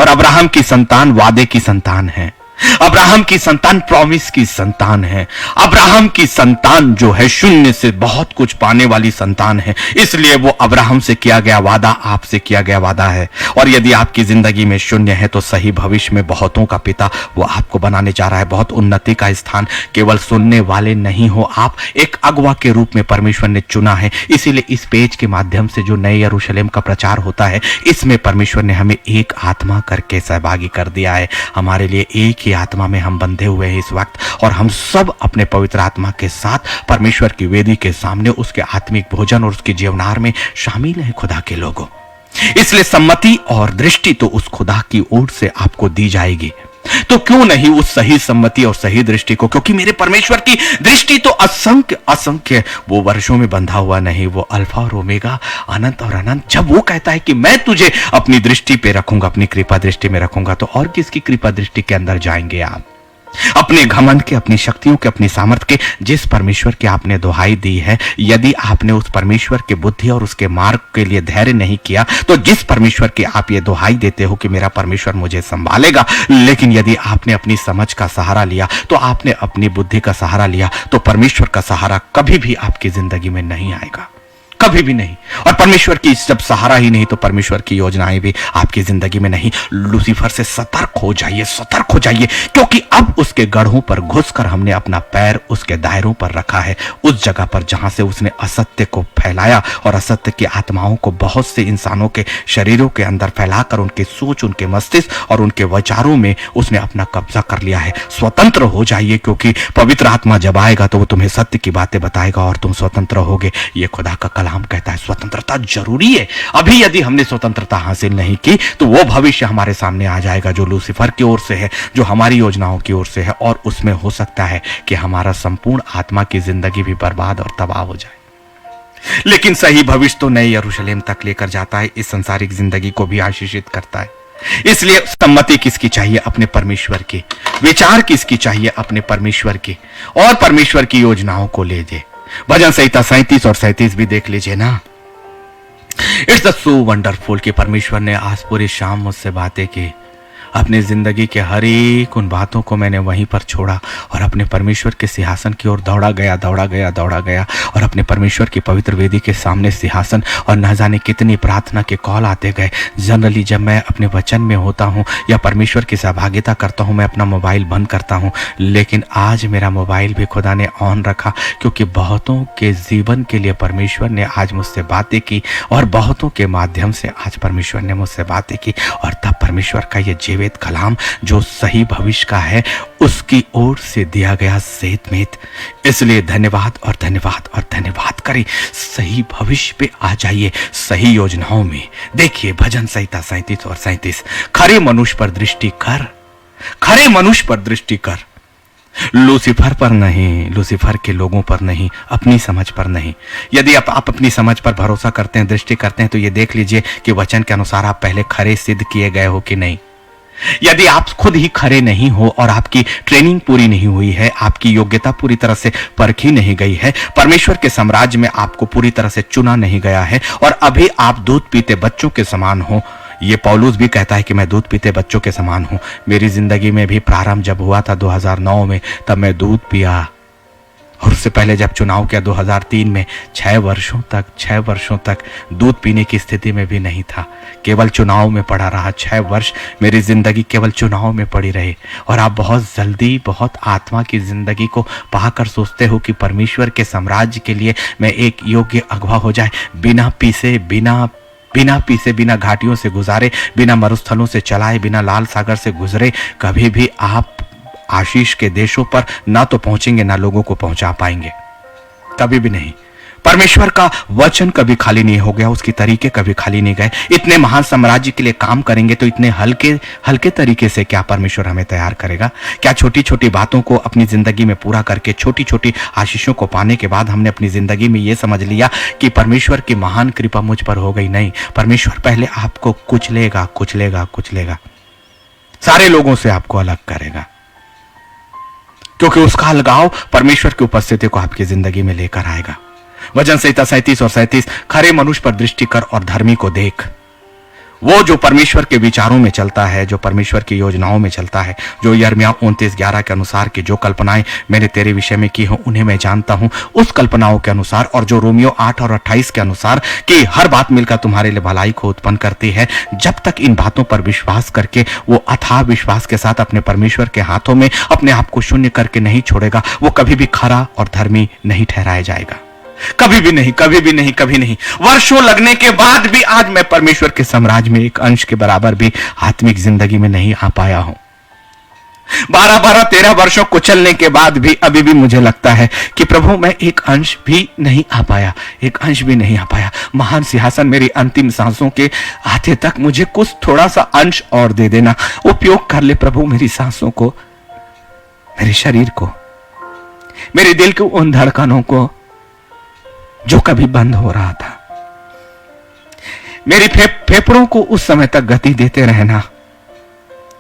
और अब्राहम की संतान वादे की संतान है। अब्राहम की संतान प्रॉमिस की संतान है। अब्राहम की संतान जो है शून्य से बहुत कुछ पाने वाली संतान है। इसलिए वो अब्राहम से किया गया वादा आपसे किया गया वादा है। और यदि आपकी जिंदगी में शून्य है तो सही भविष्य में बहुतों का पिता वो आपको बनाने जा रहा है, बहुत उन्नति का स्थान। केवल सुनने वाले नहीं हो आप, एक अगवा के रूप में परमेश्वर ने चुना है। इसीलिए इस पेज के माध्यम से जो नए यरूशलेम का प्रचार होता है, इसमें परमेश्वर ने हमें एक आत्मा करके सहभागी कर दिया है। हमारे लिए एक ही आत्मा में हम बंधे हुए हैं इस वक्त, और हम सब अपने पवित्र आत्मा के साथ परमेश्वर की वेदी के सामने उसके आत्मिक भोजन और उसके जीवनार में शामिल हैं खुदा के लोगों। इसलिए सम्मति और दृष्टि तो उस खुदा की ओर से आपको दी जाएगी। तो क्यों नहीं उस सही सम्मति और सही दृष्टि को, क्योंकि मेरे परमेश्वर की दृष्टि तो असंख्य असंख्य, वो वर्षों में बंधा हुआ नहीं, वो अल्फा और ओमेगा, अनंत और अनंत। जब वो कहता है कि मैं तुझे अपनी दृष्टि पे रखूंगा, अपनी कृपा दृष्टि में रखूंगा, तो और किसकी कृपा दृष्टि के अंदर जाएंगे आप? अपने घमंड के, अपनी शक्तियों के, अपनी सामर्थ्य के, जिस परमेश्वर की आपने दुहाई दी है, यदि आपने उस परमेश्वर के बुद्धि और उसके मार्ग के लिए धैर्य नहीं किया, तो जिस परमेश्वर की आप ये दुहाई देते हो कि मेरा परमेश्वर मुझे संभालेगा, लेकिन यदि आपने अपनी समझ का सहारा लिया, तो आपने अपनी बुद्धि का सहारा लिया, तो परमेश्वर का सहारा कभी भी आपकी जिंदगी में नहीं आएगा, कभी भी नहीं। और परमेश्वर की जब सहारा ही नहीं, तो परमेश्वर की योजनाएं भी आपकी जिंदगी में नहीं। लूसीफर से सतर्क हो जाइए, सतर्क हो जाइए, क्योंकि अब उसके गढ़ों पर घुसकर हमने अपना पैर उसके दायरों पर रखा है, उस जगह पर जहां से उसने असत्य को फैलाया और असत्य की आत्माओं को बहुत से इंसानों के शरीरों के अंदर फैलाकर उनके सोच, उनके मस्तिष्क और उनके विचारों में उसने अपना कब्जा कर लिया है। स्वतंत्र हो जाइए, क्योंकि पवित्र आत्मा जब आएगा तो वो तुम्हें सत्य की बातें बताएगा और तुम स्वतंत्र होगे। ये खुदा का कलाम कहता है स्वतंत्रता जरूरी है। अभी यदि हमने स्वतंत्रता हासिल नहीं की, तो वो भविष्य हमारे सामने आ जाएगा जो लूसीफर की ओर से है, जो हमारी योजनाओं की ओर से है, और उसमें हो सकता है कि हमारा संपूर्ण आत्मा की जिंदगी भी बर्बाद और तबाह हो जाए। लेकिन सही भविष्य तो नए यरूशलेम तक लेकर जाता है, इस संसारिक जिंदगी को भी आशीषित करता है। इसलिए सम्मति किसकी चाहिए? अपने परमेश्वर की। विचार किसकी चाहिए? अपने परमेश्वर की, और परमेश्वर की योजनाओं को लीजिए। भजन संहिता 37 और 37 भी देख लीजिए ना। इट्स सो वंडरफुल कि परमेश्वर ने आज पूरी शाम मुझसे बातें की। अपनी जिंदगी के हर एक उन बातों को मैंने वहीं पर छोड़ा और अपने परमेश्वर के सिंहासन की ओर दौड़ा गया, और अपने परमेश्वर की पवित्र वेदी के सामने सिंहासन, और न जाने कितनी प्रार्थना के कॉल आते गए। जनरली जब मैं अपने वचन में होता हूँ या परमेश्वर की सहभागिता करता हूँ, मैं अपना मोबाइल बंद करता हूँ, लेकिन आज मेरा मोबाइल भी खुदा ने ऑन रखा, क्योंकि बहुतों के जीवन के लिए परमेश्वर ने आज मुझसे बातें की, और बहुतों के माध्यम से आज परमेश्वर ने मुझसे बातें की। और तब परमेश्वर का ये जीवित कलाम जो सही भविष्य का है, उसकी ओर से दिया गया सेतमेत। इसलिए धन्यवाद और धन्यवाद और धन्यवाद करें। सही भविष्य पे आ जाइए, सही योजनाओं में। देखिए भजन संहिता 37 और 37, खरे मनुष्य पर दृष्टि कर, खरे मनुष्य पर दृष्टि कर, लूसीफर पर नहीं, लूसीफर के लोगों पर नहीं, अपनी समझ पर नहीं। यदि आप अपनी समझ पर भरोसा करते हैं, दृष्टि करते हैं, तो ये देख लीजिए कि वचन के अनुसार आप पहले खरे सिद्ध किए गए हो कि नहीं। यदि आप खुद ही खरे नहीं हो और आपकी ट्रेनिंग पूरी नहीं हुई है, आपकी योग्यता पूरी तरह से परखी नहीं गई है, परमेश्वर के साम्राज्य में आपको पूरी तरह से चुना नहीं गया है, और अभी आप दूध पीते बच्चों के समान हो। ये पौलुस भी कहता है कि मैं दूध पीते बच्चों के समान हूं। मेरी जिंदगी में भी प्रारंभ जब हुआ था 2009 में, तब मैं दूध पिया, और उससे पहले जब चुनाव किया 2003 में, 6 वर्षों तक दूध पीने की स्थिति में भी नहीं था, केवल चुनाव में पड़ा रहा। 6 वर्ष मेरी जिंदगी केवल चुनाव में पड़ी रही। और आप बहुत जल्दी, बहुत आत्मा की जिंदगी को पाकर सोचते हो कि परमेश्वर के साम्राज्य के लिए मैं एक योग्य अगवा हो जाए, बिना पीसे, बिना घाटियों से गुजारे, बिना मरुस्थलों से चलाए, बिना लाल सागर से गुजरे, कभी भी आप आशीष के देशों पर ना तो पहुंचेंगे, ना लोगों को पहुंचा पाएंगे, कभी भी नहीं। परमेश्वर का वचन कभी खाली नहीं हो गया, उसके तरीके कभी खाली नहीं गए। इतने महान साम्राज्य के लिए काम करेंगे तो इतने हल्के तरीके से क्या परमेश्वर हमें तैयार करेगा? क्या छोटी छोटी बातों को अपनी जिंदगी में पूरा करके, छोटी छोटी आशीषों को पाने के बाद हमने अपनी जिंदगी में यह समझ लिया कि परमेश्वर की महान कृपा मुझ पर हो गई? नहीं, परमेश्वर पहले आपको कुचलेगा, सारे लोगों से आपको अलग करेगा, क्योंकि उसका अलगाव परमेश्वर की उपस्थिति को आपकी जिंदगी में लेकर आएगा। वचन संहिता 37 और 37, खरे मनुष्य पर दृष्टि कर और धर्मी को देख, वो जो परमेश्वर के विचारों में चलता है, जो परमेश्वर की योजनाओं में चलता है, जो यिर्मयाह 29:11 के अनुसार की जो कल्पनाएं मैंने तेरे विषय में की हो उन्हें मैं जानता हूं, उस कल्पनाओं के अनुसार, और जो रोमियो 8 और 28 के अनुसार कि हर बात मिलकर तुम्हारे लिए भलाई को उत्पन्न करती है, जब तक इन बातों पर विश्वास करके वो अथाह विश्वास के साथ अपने परमेश्वर के हाथों में अपने आप को शून्य करके नहीं छोड़ेगा, वो कभी भी खरा और धर्मी नहीं ठहराया जाएगा। कभी भी नहीं, कभी भी नहीं, कभी नहीं। वर्षों लगने के बाद भी आज मैं परमेश्वर के साम्राज्य में एक अंश के बराबर भी आत्मिक जिंदगी में नहीं आ पाया हूं। 12 13 वर्षों को चलने के बाद भी अभी भी मुझे लगता है कि प्रभु मैं एक अंश भी नहीं आ पाया, एक अंश भी नहीं आ पाया। महान सिंहासन मेरी अंतिम सांसों के आते तक मुझे कुछ थोड़ा सा अंश और दे देना, उपयोग कर ले प्रभु मेरी सांसों को, मेरे शरीर को, मेरे दिल के उन धड़कनों को जो कभी बंद हो रहा था। मेरी फेफड़ों को उस समय तक गति देते रहना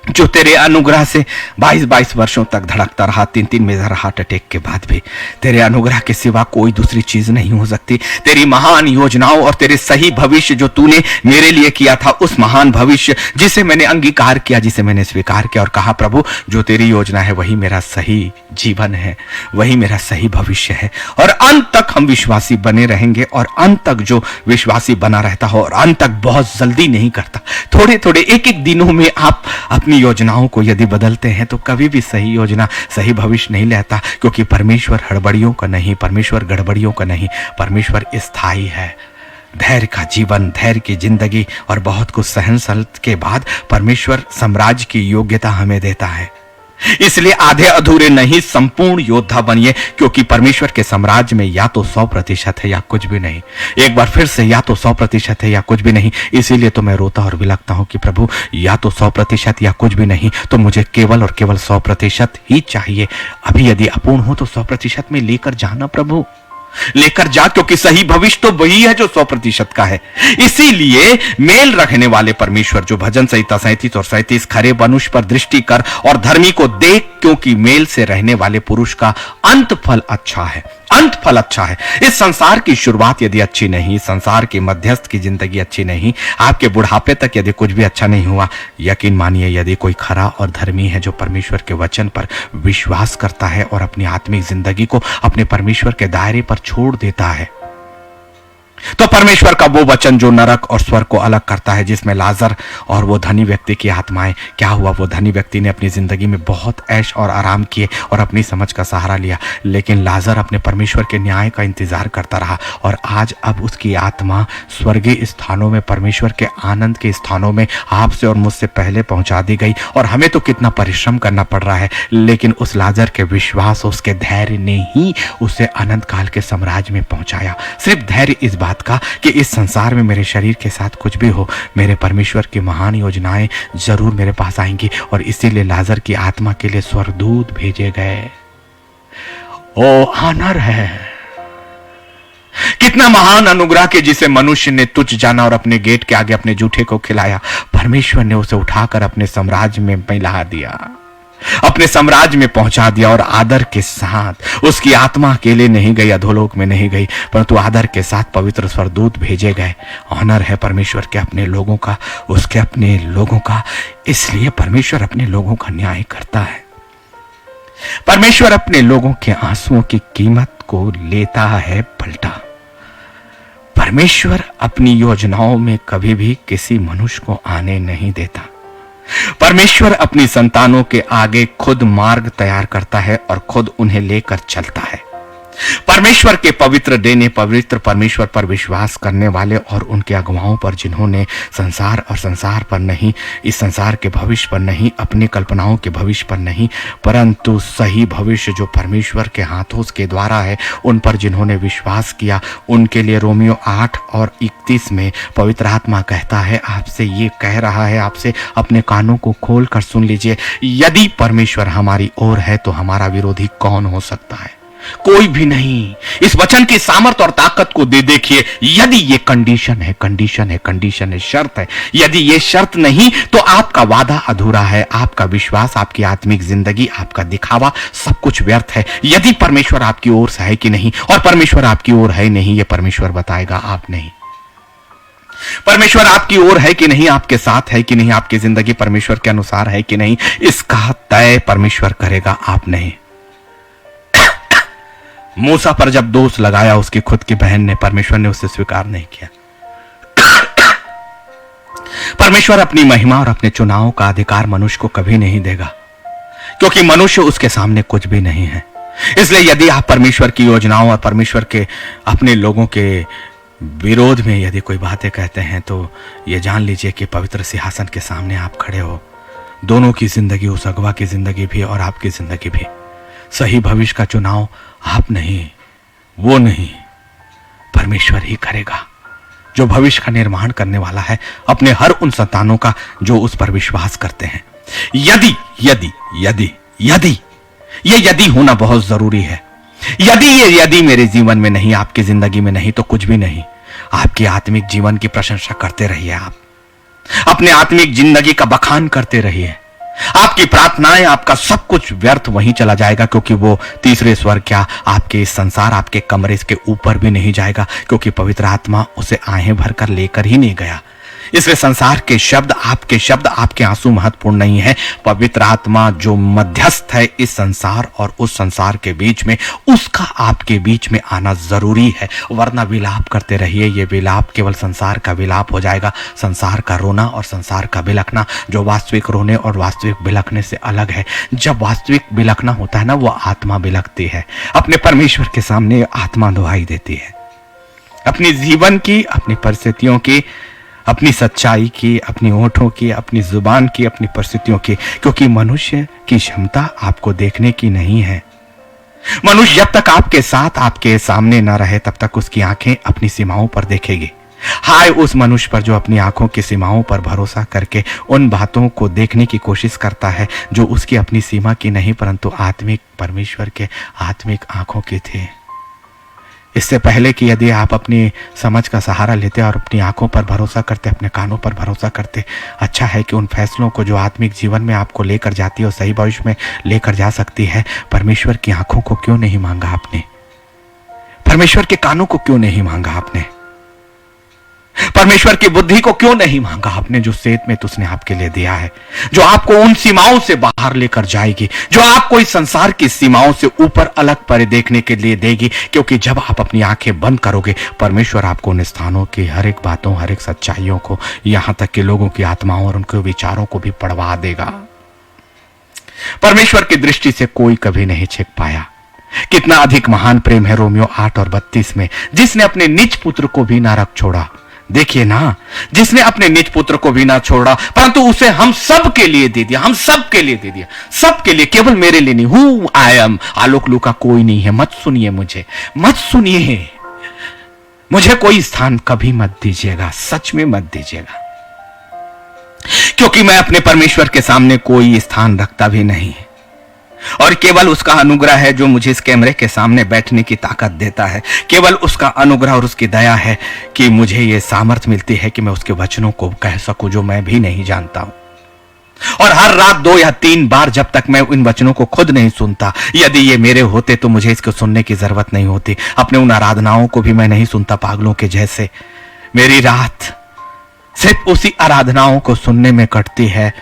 जो तेरे अनुग्रह से 22 वर्षों तक धड़कता रहा। 3 मेजर हार्ट अटैक के बाद भी तेरे अनुग्रह के सिवा कोई दूसरी चीज नहीं हो सकती। तेरी महान योजनाओं और तेरे सही भविष्य जो तूने मेरे लिए किया था, उस महान भविष्य जिसे मैंने अंगीकार किया, जिसे मैंने स्वीकार किया और कहा प्रभु जो तेरी योजना है वही मेरा सही जीवन है, वही मेरा सही भविष्य है। और अंत तक हम विश्वासी बने रहेंगे, और अंत तक जो विश्वासी बना रहता हो और अंत तक बहुत जल्दी नहीं करता, थोड़े थोड़े एक एक दिनों में आप अपनी योजनाओं को यदि बदलते हैं तो कभी भी सही योजना, सही भविष्य नहीं लेता, क्योंकि परमेश्वर हड़बड़ियों का नहीं, परमेश्वर गड़बड़ियों का नहीं, परमेश्वर स्थायी है। धैर्य का जीवन, धैर्य की जिंदगी और बहुत कुछ सहनशील के बाद परमेश्वर साम्राज्य की योग्यता हमें देता है। इसलिए आधे अधूरे नहीं, संपूर्ण योद्धा बनिए, क्योंकि परमेश्वर के साम्राज्य में या तो 100% है या कुछ भी नहीं। एक बार फिर से, या तो 100% है या कुछ भी नहीं। इसीलिए तो मैं रोता और बिलखता हूं कि प्रभु या तो 100% या कुछ भी नहीं, तो मुझे केवल और केवल 100% ही चाहिए। अभी यदि अपूर्ण हो तो 100% में लेकर जाना प्रभु, लेकर जा, क्योंकि सही भविष्य तो वही है जो 100% का है। इसीलिए मेल रखने वाले परमेश्वर जो भजन संहिता 37 और 37 खरे मनुष्य पर दृष्टि कर और धर्मी को देख, क्योंकि मेल से रहने वाले पुरुष का अंत फल अच्छा है, अंत फल अच्छा है। इस संसार की शुरुआत यदि अच्छी नहीं, संसार की मध्यस्थ की जिंदगी अच्छी नहीं, आपके बुढ़ापे तक यदि कुछ भी अच्छा नहीं हुआ, यकीन मानिए यदि कोई खरा और धर्मी है जो परमेश्वर के वचन पर विश्वास करता है और अपनी आत्मिक जिंदगी को अपने परमेश्वर के दायरे पर छोड़ देता है, तो परमेश्वर का वो वचन जो नरक और स्वर्ग को अलग करता है, जिसमें लाजर और वो धनी व्यक्ति की आत्माएं, क्या हुआ, वो धनी व्यक्ति ने अपनी जिंदगी में बहुत ऐश और आराम किए और अपनी समझ का सहारा लिया, लेकिन लाजर अपने परमेश्वर के न्याय का इंतजार करता रहा, और आज अब उसकी आत्मा स्वर्गीय स्थानों में, परमेश्वर के आनंद के स्थानों में आपसे और मुझसे पहले पहुंचा दी गई। और हमें तो कितना परिश्रम करना पड़ रहा है, लेकिन उस लाजर के विश्वास, उसके धैर्य ने ही उसे अनंत काल के साम्राज्य में पहुंचाया। सिर्फ धैर्य इस बात का कि इस संसार में मेरे शरीर के साथ कुछ भी हो, मेरे परमेश्वर की महान योजनाएं जरूर मेरे पास आएंगी, और इसीलिए लाजर की आत्मा के लिए स्वर्गदूत भेजे गए। ओ ऑनर है, कितना महान अनुग्रह के जिसे मनुष्य ने तुच्छ जाना और अपने गेट के आगे अपने जूठे को खिलाया, परमेश्वर ने उसे उठाकर अपने साम्राज्य में मिला दिया, अपने साम्राज्य में पहुंचा दिया। और आदर के साथ उसकी आत्मा अकेले नहीं गई, अधोलोक में नहीं गई, परंतु आदर के साथ पवित्र स्वर्गदूत भेजे गए। ऑनर है परमेश्वर के अपने लोगों का, उसके अपने लोगों का। इसलिए परमेश्वर अपने लोगों का न्याय करता है। परमेश्वर अपने लोगों के आंसुओं की कीमत को लेता है पलटा। परमेश्वर अपनी योजनाओं में कभी भी किसी मनुष्य को आने नहीं देता। परमेश्वर अपनी संतानों के आगे खुद मार्ग तैयार करता है और खुद उन्हें लेकर चलता है। परमेश्वर के पवित्र देने, पवित्र परमेश्वर पर विश्वास करने वाले और उनके अगुवाओं पर, जिन्होंने संसार और संसार पर नहीं, इस संसार के भविष्य पर नहीं, अपनी कल्पनाओं के भविष्य पर नहीं, परंतु सही भविष्य जो परमेश्वर के हाथों के द्वारा है, उन पर जिन्होंने विश्वास किया, उनके लिए रोमियो 8 और 31 में पवित्र आत्मा कहता है, आपसे ये कह रहा है, आपसे अपने कानों को खोल कर सुन लीजिए, यदि परमेश्वर हमारी ओर है तो हमारा विरोधी कौन हो सकता है? कोई भी नहीं। इस वचन की सामर्थ और ताकत को दे देखिए। यदि ये कंडीशन है, कंडीशन है, कंडीशन है, शर्त है, यदि ये शर्त नहीं तो आपका वादा अधूरा है, आपका विश्वास, आपकी आत्मिक जिंदगी, आपका दिखावा, सब कुछ व्यर्थ है। यदि परमेश्वर आपकी ओर से है कि नहीं, और परमेश्वर आपकी ओर है नहीं, ये परमेश्वर बताएगा, आप नहीं। परमेश्वर आपकी ओर है कि नहीं, आपके साथ है कि नहीं, आपकी जिंदगी परमेश्वर के अनुसार है कि नहीं, इसका तय परमेश्वर करेगा, आप नहीं। मूसा पर जब दोष लगाया उसकी खुद की बहन ने, परमेश्वर ने उसे स्वीकार नहीं किया। परमेश्वर अपनी महिमा और अपने चुनाव का अधिकार मनुष्य को कभी नहीं देगा, क्योंकि मनुष्य उसके सामने कुछ भी नहीं है। इसलिए यदि आप परमेश्वर की योजनाओं और परमेश्वर के अपने लोगों के विरोध में यदि कोई बातें कहते हैं, तो ये जान लीजिए कि पवित्र सिंहासन के सामने आप खड़े हो। दोनों की जिंदगी, उस अगवा की जिंदगी भी और आपकी जिंदगी भी, सही भविष्य का चुनाव आप नहीं, वो नहीं, परमेश्वर ही करेगा, जो भविष्य का निर्माण करने वाला है अपने हर उन संतानों का जो उस पर विश्वास करते हैं। यदि यदि यदि यदि ये यदि होना बहुत जरूरी है। यदि मेरे जीवन में नहीं, आपकी जिंदगी में नहीं, तो कुछ भी नहीं। आपकी आत्मिक जीवन की प्रशंसा करते रहिए, आप अपने आत्मिक जिंदगी का बखान करते रहिए। आपकी प्रार्थनाएं, आपका सब कुछ व्यर्थ वहीं चला जाएगा, क्योंकि वो तीसरे स्वर्ग क्या आपके इस संसार, आपके कमरे के ऊपर भी नहीं जाएगा, क्योंकि पवित्र आत्मा उसे आहें भरकर लेकर ही नहीं गया। इसलिए संसार के शब्द, आपके आंसू महत्वपूर्ण नहीं है। पवित्र आत्मा जो मध्यस्थ है इस संसार और उस संसार के बीच में, उसका आपके बीच में आना जरूरी है, वरना विलाप करते रहिए। ये विलाप केवल संसार का विलाप हो जाएगा, संसार का रोना और संसार का बिलखना, जो वास्तविक रोने और वास्तविक बिलखने से अलग है। जब वास्तविक बिलखना होता है ना, वो आत्मा बिलखती है, अपने परमेश्वर के सामने आत्मा दुहाई देती है, अपनी जीवन की, अपनी परिस्थितियों की, अपनी सच्चाई की, अपनी होठों की, अपनी जुबान की, अपनी परिस्थितियों की, क्योंकि मनुष्य की क्षमता आपको देखने की नहीं है। मनुष्य जब तक आपके साथ, आपके सामने ना रहे, तब तक उसकी आंखें अपनी सीमाओं पर देखेगी। हाय उस मनुष्य पर जो अपनी आंखों की सीमाओं पर भरोसा करके उन बातों को देखने की कोशिश करता है जो उसकी अपनी सीमा की नहीं, परंतु आत्मिक परमेश्वर के आत्मिक आंखों की थी। इससे पहले कि यदि आप अपनी समझ का सहारा लेते और अपनी आंखों पर भरोसा करते, अपने कानों पर भरोसा करते, अच्छा है कि उन फैसलों को जो आत्मिक जीवन में आपको लेकर जाती है और सही भविष्य में लेकर जा सकती है, परमेश्वर की आंखों को क्यों नहीं मांगा आपने? परमेश्वर के कानों को क्यों नहीं मांगा आपने? परमेश्वर की बुद्धि को क्यों नहीं मांगा आपने, जो सेत में उसने आपके लिए दिया है, जो आपको उन सीमाओं से बाहर लेकर जाएगी, जो आपको इस संसार की सीमाओं से ऊपर अलग पर देखने के लिए देगी। क्योंकि जब आप अपनी आंखें बंद करोगे, परमेश्वर आपको उन स्थानों की हर एक बातों, हर एक सच्चाइयों को, यहां तक कि लोगों की आत्माओं और उनके विचारों को भी पढ़वा देगा। परमेश्वर की दृष्टि से कोई कभी नहीं छिप पाया। कितना अधिक महान प्रेम है रोमियो 8 और 32 में, जिसने अपने निज पुत्र को भी ना रख छोड़ा। देखिए ना, जिसने अपने निज पुत्र को भी ना छोड़ा, परंतु उसे हम सब के लिए दे दिया, हम सब के लिए दे दिया, सबके लिए, केवल मेरे लिए नहीं। हु आई एम, आलोक लू का कोई नहीं है। मत सुनिए मुझे, मत सुनिए मुझे, कोई स्थान कभी मत दीजिएगा, सच में मत दीजिएगा, क्योंकि मैं अपने परमेश्वर के सामने कोई स्थान रखता भी नहीं, और केवल उसका अनुग्रह है जो मुझे इस कैमरे के सामने बैठने की ताकत देता है। केवल उसका अनुग्रह और उसकी दया है कि मुझे यह सामर्थ मिलती है कि मैं उसके वचनों को कह सकूं जो मैं भी नहीं जानता हूं। और हर रात 2 या 3 बार, जब तक मैं इन वचनों को खुद नहीं सुनता, यदि ये मेरे होते तो मुझे इसको सुनने की जरूरत नहीं होती। अपने उन आराधनाओं को भी मैं नहीं सुनता पागलों के जैसे। मेरी रात सिर्फ उसी आराधनाओं को सुनने में कटती है,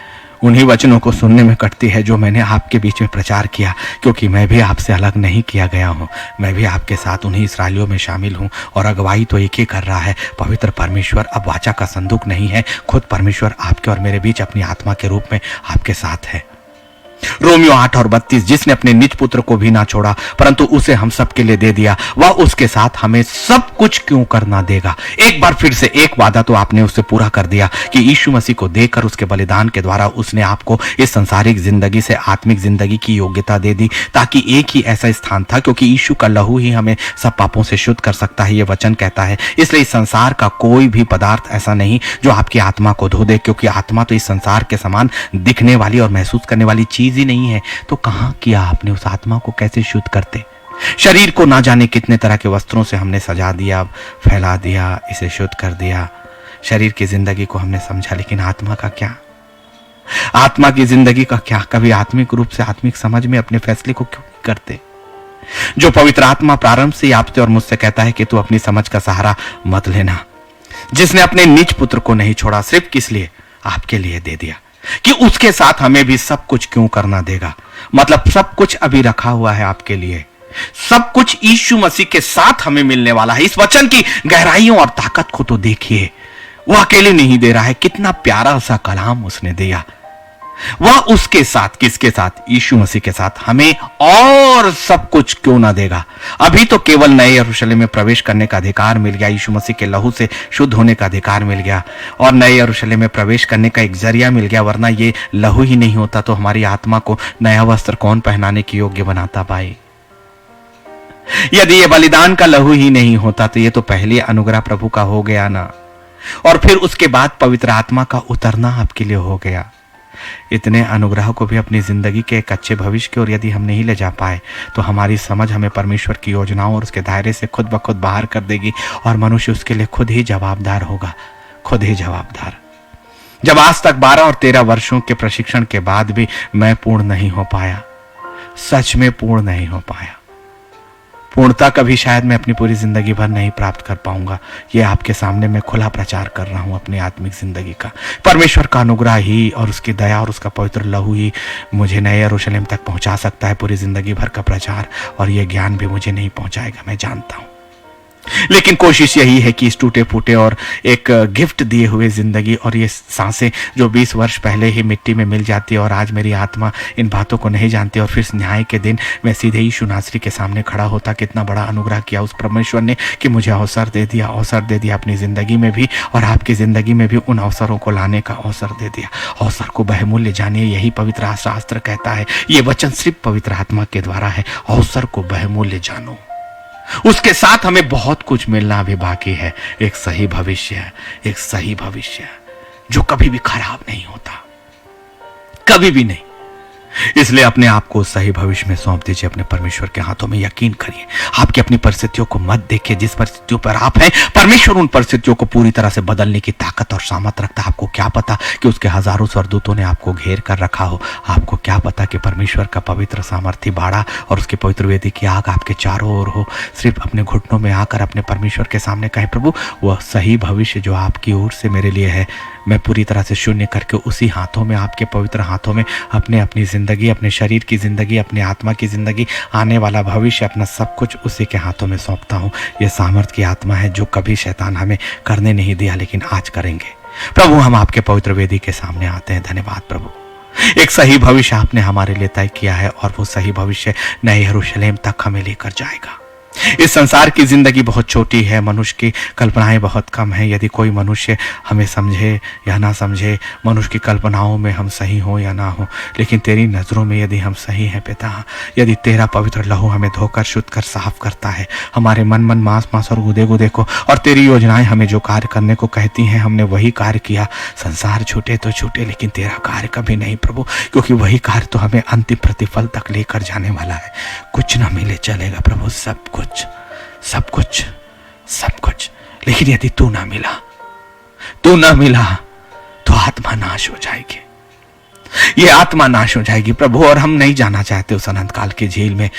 उन्हीं वचनों को सुनने में कटती है जो मैंने आपके बीच में प्रचार किया, क्योंकि मैं भी आपसे अलग नहीं किया गया हूं। मैं भी आपके साथ उन्हीं इस्राएलियों में शामिल हूं, और अगुवाई तो एक ही कर रहा है, पवित्र परमेश्वर। अब वाचा का संदूक नहीं है, खुद परमेश्वर आपके और मेरे बीच अपनी आत्मा के रूप में आपके साथ है। रोमियो 8 और 32, जिसने अपने निज पुत्र को भी ना छोड़ा परंतु उसे हम सब के लिए दे दिया, वह उसके साथ हमें सब कुछ क्यों करना देगा। एक बार फिर से एक वादा तो आपने उससे पूरा कर दिया कि यीशु मसीह को देकर उसके बलिदान के द्वारा उसने आपको इस संसारिक जिंदगी से आत्मिक जिंदगी की योग्यता दे दी, ताकि एक ही ऐसा स्थान था, क्योंकि यीशु का लहू ही हमें सब पापों से शुद्ध कर सकता है, यह वचन कहता है। इसलिए इस संसार का कोई भी पदार्थ ऐसा नहीं जो आपकी आत्मा को धो दे, क्योंकि आत्मा तो इस संसार के समान दिखने वाली और महसूस करने वाली चीज ही नहीं है। तो कहां किया आपने उस आत्मा को, कैसे शुद्ध करते? शरीर को ना जाने कितने तरह के वस्त्रों से हमने सजा दिया, फैला दिया, इसे शुद्ध कर दिया। शरीर की जिंदगी को हमने समझा, लेकिन आत्मा का क्या? आत्मा की जिंदगी का क्या? कभी आत्मिक रूप से, आत्मिक समझ में अपने फैसले को क्यों नहीं करते? जो पवित्र आत्मा प्रारंभ से आपसे और मुझसे कहता है कि तू अपनी समझ का सहारा मत लेना, जिसने अपने निज पुत्र को नहीं छोड़ा, सिर्फ किस लिए? आपके लिए दे दिया कि उसके साथ हमें भी सब कुछ क्यों करना देगा। मतलब सब कुछ अभी रखा हुआ है आपके लिए, सब कुछ यीशु मसीह के साथ हमें मिलने वाला है। इस वचन की गहराइयों और ताकत को तो देखिए, वह अकेले नहीं दे रहा है, कितना प्यारा सा कलाम उसने दिया। वह उसके साथ, किसके साथ? यीशु मसीह के साथ हमें और सब कुछ क्यों ना देगा। अभी तो केवल नए यरूशलेम में प्रवेश करने का अधिकार मिल गया, यीशु मसीह के लहू से शुद्ध होने का अधिकार मिल गया और नए यरूशलेम में प्रवेश करने का एक जरिया मिल गया। वरना ये लहू ही नहीं होता तो हमारी आत्मा को नया वस्त्र कौन पहनाने के योग्य बनाता भाई? यदि ये बलिदान का लहू ही नहीं होता तो ये तो पहले अनुग्रह प्रभु का हो गया ना, और फिर उसके बाद पवित्र आत्मा का उतरना आपके लिए हो गया। इतने अनुग्रह को भी अपनी जिंदगी के एक अच्छे भविष्य की ओर यदि हम नहीं ले जा पाए तो हमारी समझ हमें परमेश्वर की योजनाओं और उसके दायरे से खुद ब खुद बाहर कर देगी और मनुष्य उसके लिए खुद ही जवाबदार होगा, खुद ही जवाबदार। जब आज तक 12 और 13 वर्षों के प्रशिक्षण के बाद भी मैं पूर्ण नहीं हो पाया, सच में पूर्ण नहीं हो पाया, पूर्णता कभी शायद मैं अपनी पूरी जिंदगी भर नहीं प्राप्त कर पाऊंगा। ये आपके सामने मैं खुला प्रचार कर रहा हूं अपनी आत्मिक जिंदगी का। परमेश्वर का अनुग्रह ही और उसकी दया और उसका पवित्र लहू ही मुझे नए यरूशलेम तक पहुंचा सकता है। पूरी जिंदगी भर का प्रचार और ये ज्ञान भी मुझे नहीं पहुंचाएगा, मैं जानता हूं। लेकिन कोशिश यही है कि इस टूटे फूटे और एक गिफ्ट दिए हुए जिंदगी और ये सांसें जो 20 वर्ष पहले ही मिट्टी में मिल जाती है और आज मेरी आत्मा इन बातों को नहीं जानती और फिर न्याय के दिन मैं सीधे यीशु नासरी के सामने खड़ा होता। कितना बड़ा अनुग्रह किया उस परमेश्वर ने कि मुझे अवसर दे दिया अपनी जिंदगी में भी और आपकी जिंदगी में भी उन अवसरों को लाने का अवसर दे दिया। अवसर को बहुमूल्य जानिए, यही पवित्र शास्त्र कहता है। ये वचन सिर्फ पवित्र आत्मा के द्वारा है। अवसर को बहुमूल्य जानो, उसके साथ हमें बहुत कुछ मिलना अभी बाकी है। एक सही भविष्य है, एक सही भविष्य जो कभी भी खराब नहीं होता, कभी भी नहीं। इसलिए अपने आप को सही भविष्य में सौंप दीजिए अपने परमेश्वर के हाथों में। यकीन करिए, आपकी अपनी परिस्थितियों को मत देखिए। जिस परिस्थितियों पर आप हैं, परमेश्वर उन परिस्थितियों को पूरी तरह से बदलने की ताकत और सामर्थ रखता है। आपको क्या पता कि उसके हजारों स्वर्गदूतों ने आपको घेर कर रखा हो। आपको क्या पता कि परमेश्वर का पवित्र सामर्थ्य बाड़ा और उसकी पवित्र वेदी की आग आपके चारों ओर हो। सिर्फ अपने घुटनों में आकर अपने परमेश्वर के सामने कहे, प्रभु वह सही भविष्य जो आपकी ओर से मेरे लिए है, मैं पूरी तरह से शून्य करके उसी हाथों में, आपके पवित्र हाथों में अपनी जिंदगी, अपने शरीर की जिंदगी, अपने आत्मा की जिंदगी, आने वाला भविष्य, अपना सब कुछ उसी के हाथों में सौंपता हूँ। यह सामर्थ की आत्मा है जो कभी शैतान हमें करने नहीं दिया, लेकिन आज करेंगे। प्रभु हम आपके पवित्र वेदी के सामने आते हैं। धन्यवाद प्रभु, एक सही भविष्य आपने हमारे लिए तय किया है और वो सही भविष्य नए यरूशलेम तक हमें लेकर जाएगा। इस संसार की जिंदगी बहुत छोटी है, मनुष्य की कल्पनाएं बहुत कम है। यदि कोई मनुष्य हमें समझे या ना समझे, मनुष्य की कल्पनाओं में हम सही हो या ना हो, लेकिन तेरी नजरों में यदि हम सही हैं पिता, यदि तेरा पवित्र लहू हमें धोकर शुद्ध कर साफ करता है, हमारे मन मांस और गुदे गुदे को, और तेरी योजनाएं हमें जो कार्य करने को कहती हैं हमने वही कार्य किया। संसार छूटे तो छूटे, लेकिन तेरा कार्य कभी नहीं प्रभु, क्योंकि वही कार्य तो हमें अंतिम प्रतिफल तक लेकर जाने वाला है। कुछ ना मिले चलेगा प्रभु, सब कुछ सब कुछ सब कुछ, लेकिन यदि तू ना मिला तो आत्मा नाश हो जाएगी। ये आत्मा नाश हो जाएगी प्रभु, और हम नहीं जाना चाहते उस अनंत काल की झील में,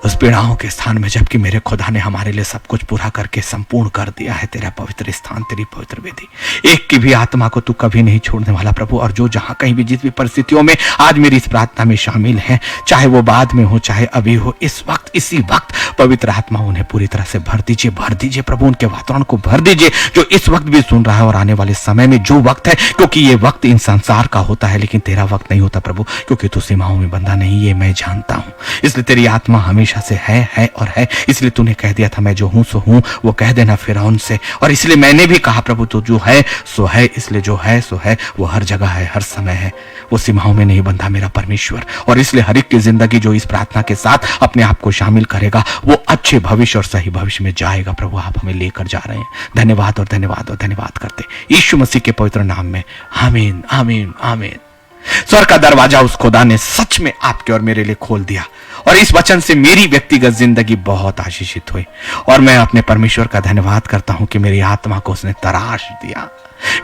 उस पीड़ाओं के स्थान में, जबकि मेरे खुदा ने हमारे लिए सब कुछ पूरा करके संपूर्ण कर दिया है। तेरा पवित्र स्थान, तेरी पवित्र वेदी, एक की भी आत्मा को तू कभी नहीं छोड़ने वाला प्रभु। और जो जहां कहीं भी जिस भी परिस्थितियों में आज मेरी इस प्रार्थना में शामिल है, चाहे वो बाद में हो चाहे अभी हो, इस वक्त इसी वक्त पवित्र आत्मा उन्हें पूरी तरह से भर दीजिए प्रभु, उनके वातावरण को भर दीजिए जो इस वक्त भी सुन रहा है और आने वाले समय में जो वक्त है, क्योंकि ये वक्त इन संसार का होता है लेकिन तेरा वक्त नहीं होता प्रभु, क्योंकि तू सीमाओं में बंधा नहीं, ये मैं जानता हूं। इसलिए तेरी आत्मा हमेशा से है और है। इसलिए तूने कह दिया था मैं जो हूं सो हूं, वो कह देना फिरौन से, और इसलिए मैंने भी कहा प्रभु तू जो है सो है। इसलिए जो है सो है, वो हर जगह है, हर समय है, वो सीमाओं में नहीं बंधा मेरा परमेश्वर। और इसलिए हर एक की जिंदगी जो इस प्रार्थना के साथ अपने आप को शामिल करेगा, वो अच्छे भविष्य और सही भविष्य में जाएगा। प्रभु आप हमें लेकर जा रहे हैं। धन्यवाद और धन्यवाद और धन्यवाद करते यीशु मसीह के पवित्र नाम में, आमीन आमीन आमीन। स्वर्ग का दरवाजा उस खुदा ने सच में आपके और मेरे लिए खोल दिया, और इस वचन से मेरी व्यक्तिगत जिंदगी बहुत आशीषित हुई। और मैं अपने परमेश्वर का धन्यवाद करता हूं कि मेरी आत्मा को उसने तराश दिया,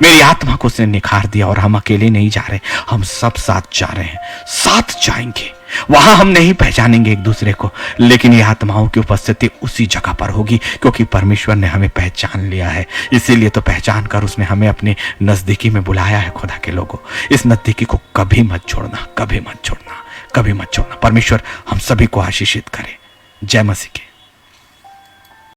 मेरी आत्मा को उसने निखार दिया और हम अकेले नहीं जा रहे, हम सब साथ जा रहे हैं, साथ जाएंगे। वहां हम नहीं पहचानेंगे एक दूसरे को, लेकिन ये आत्माओं की उपस्थिति उसी जगह पर होगी, क्योंकि परमेश्वर ने हमें पहचान लिया है। इसीलिए तो पहचान कर उसने हमें अपने नजदीकी में बुलाया है। खुदा के लोगों, इस नजदीकी को कभी मत छोड़ना, कभी मत छोड़ना, कभी मत छोड़ना। परमेश्वर हम सभी को आशीषित करे। जय मसीह की।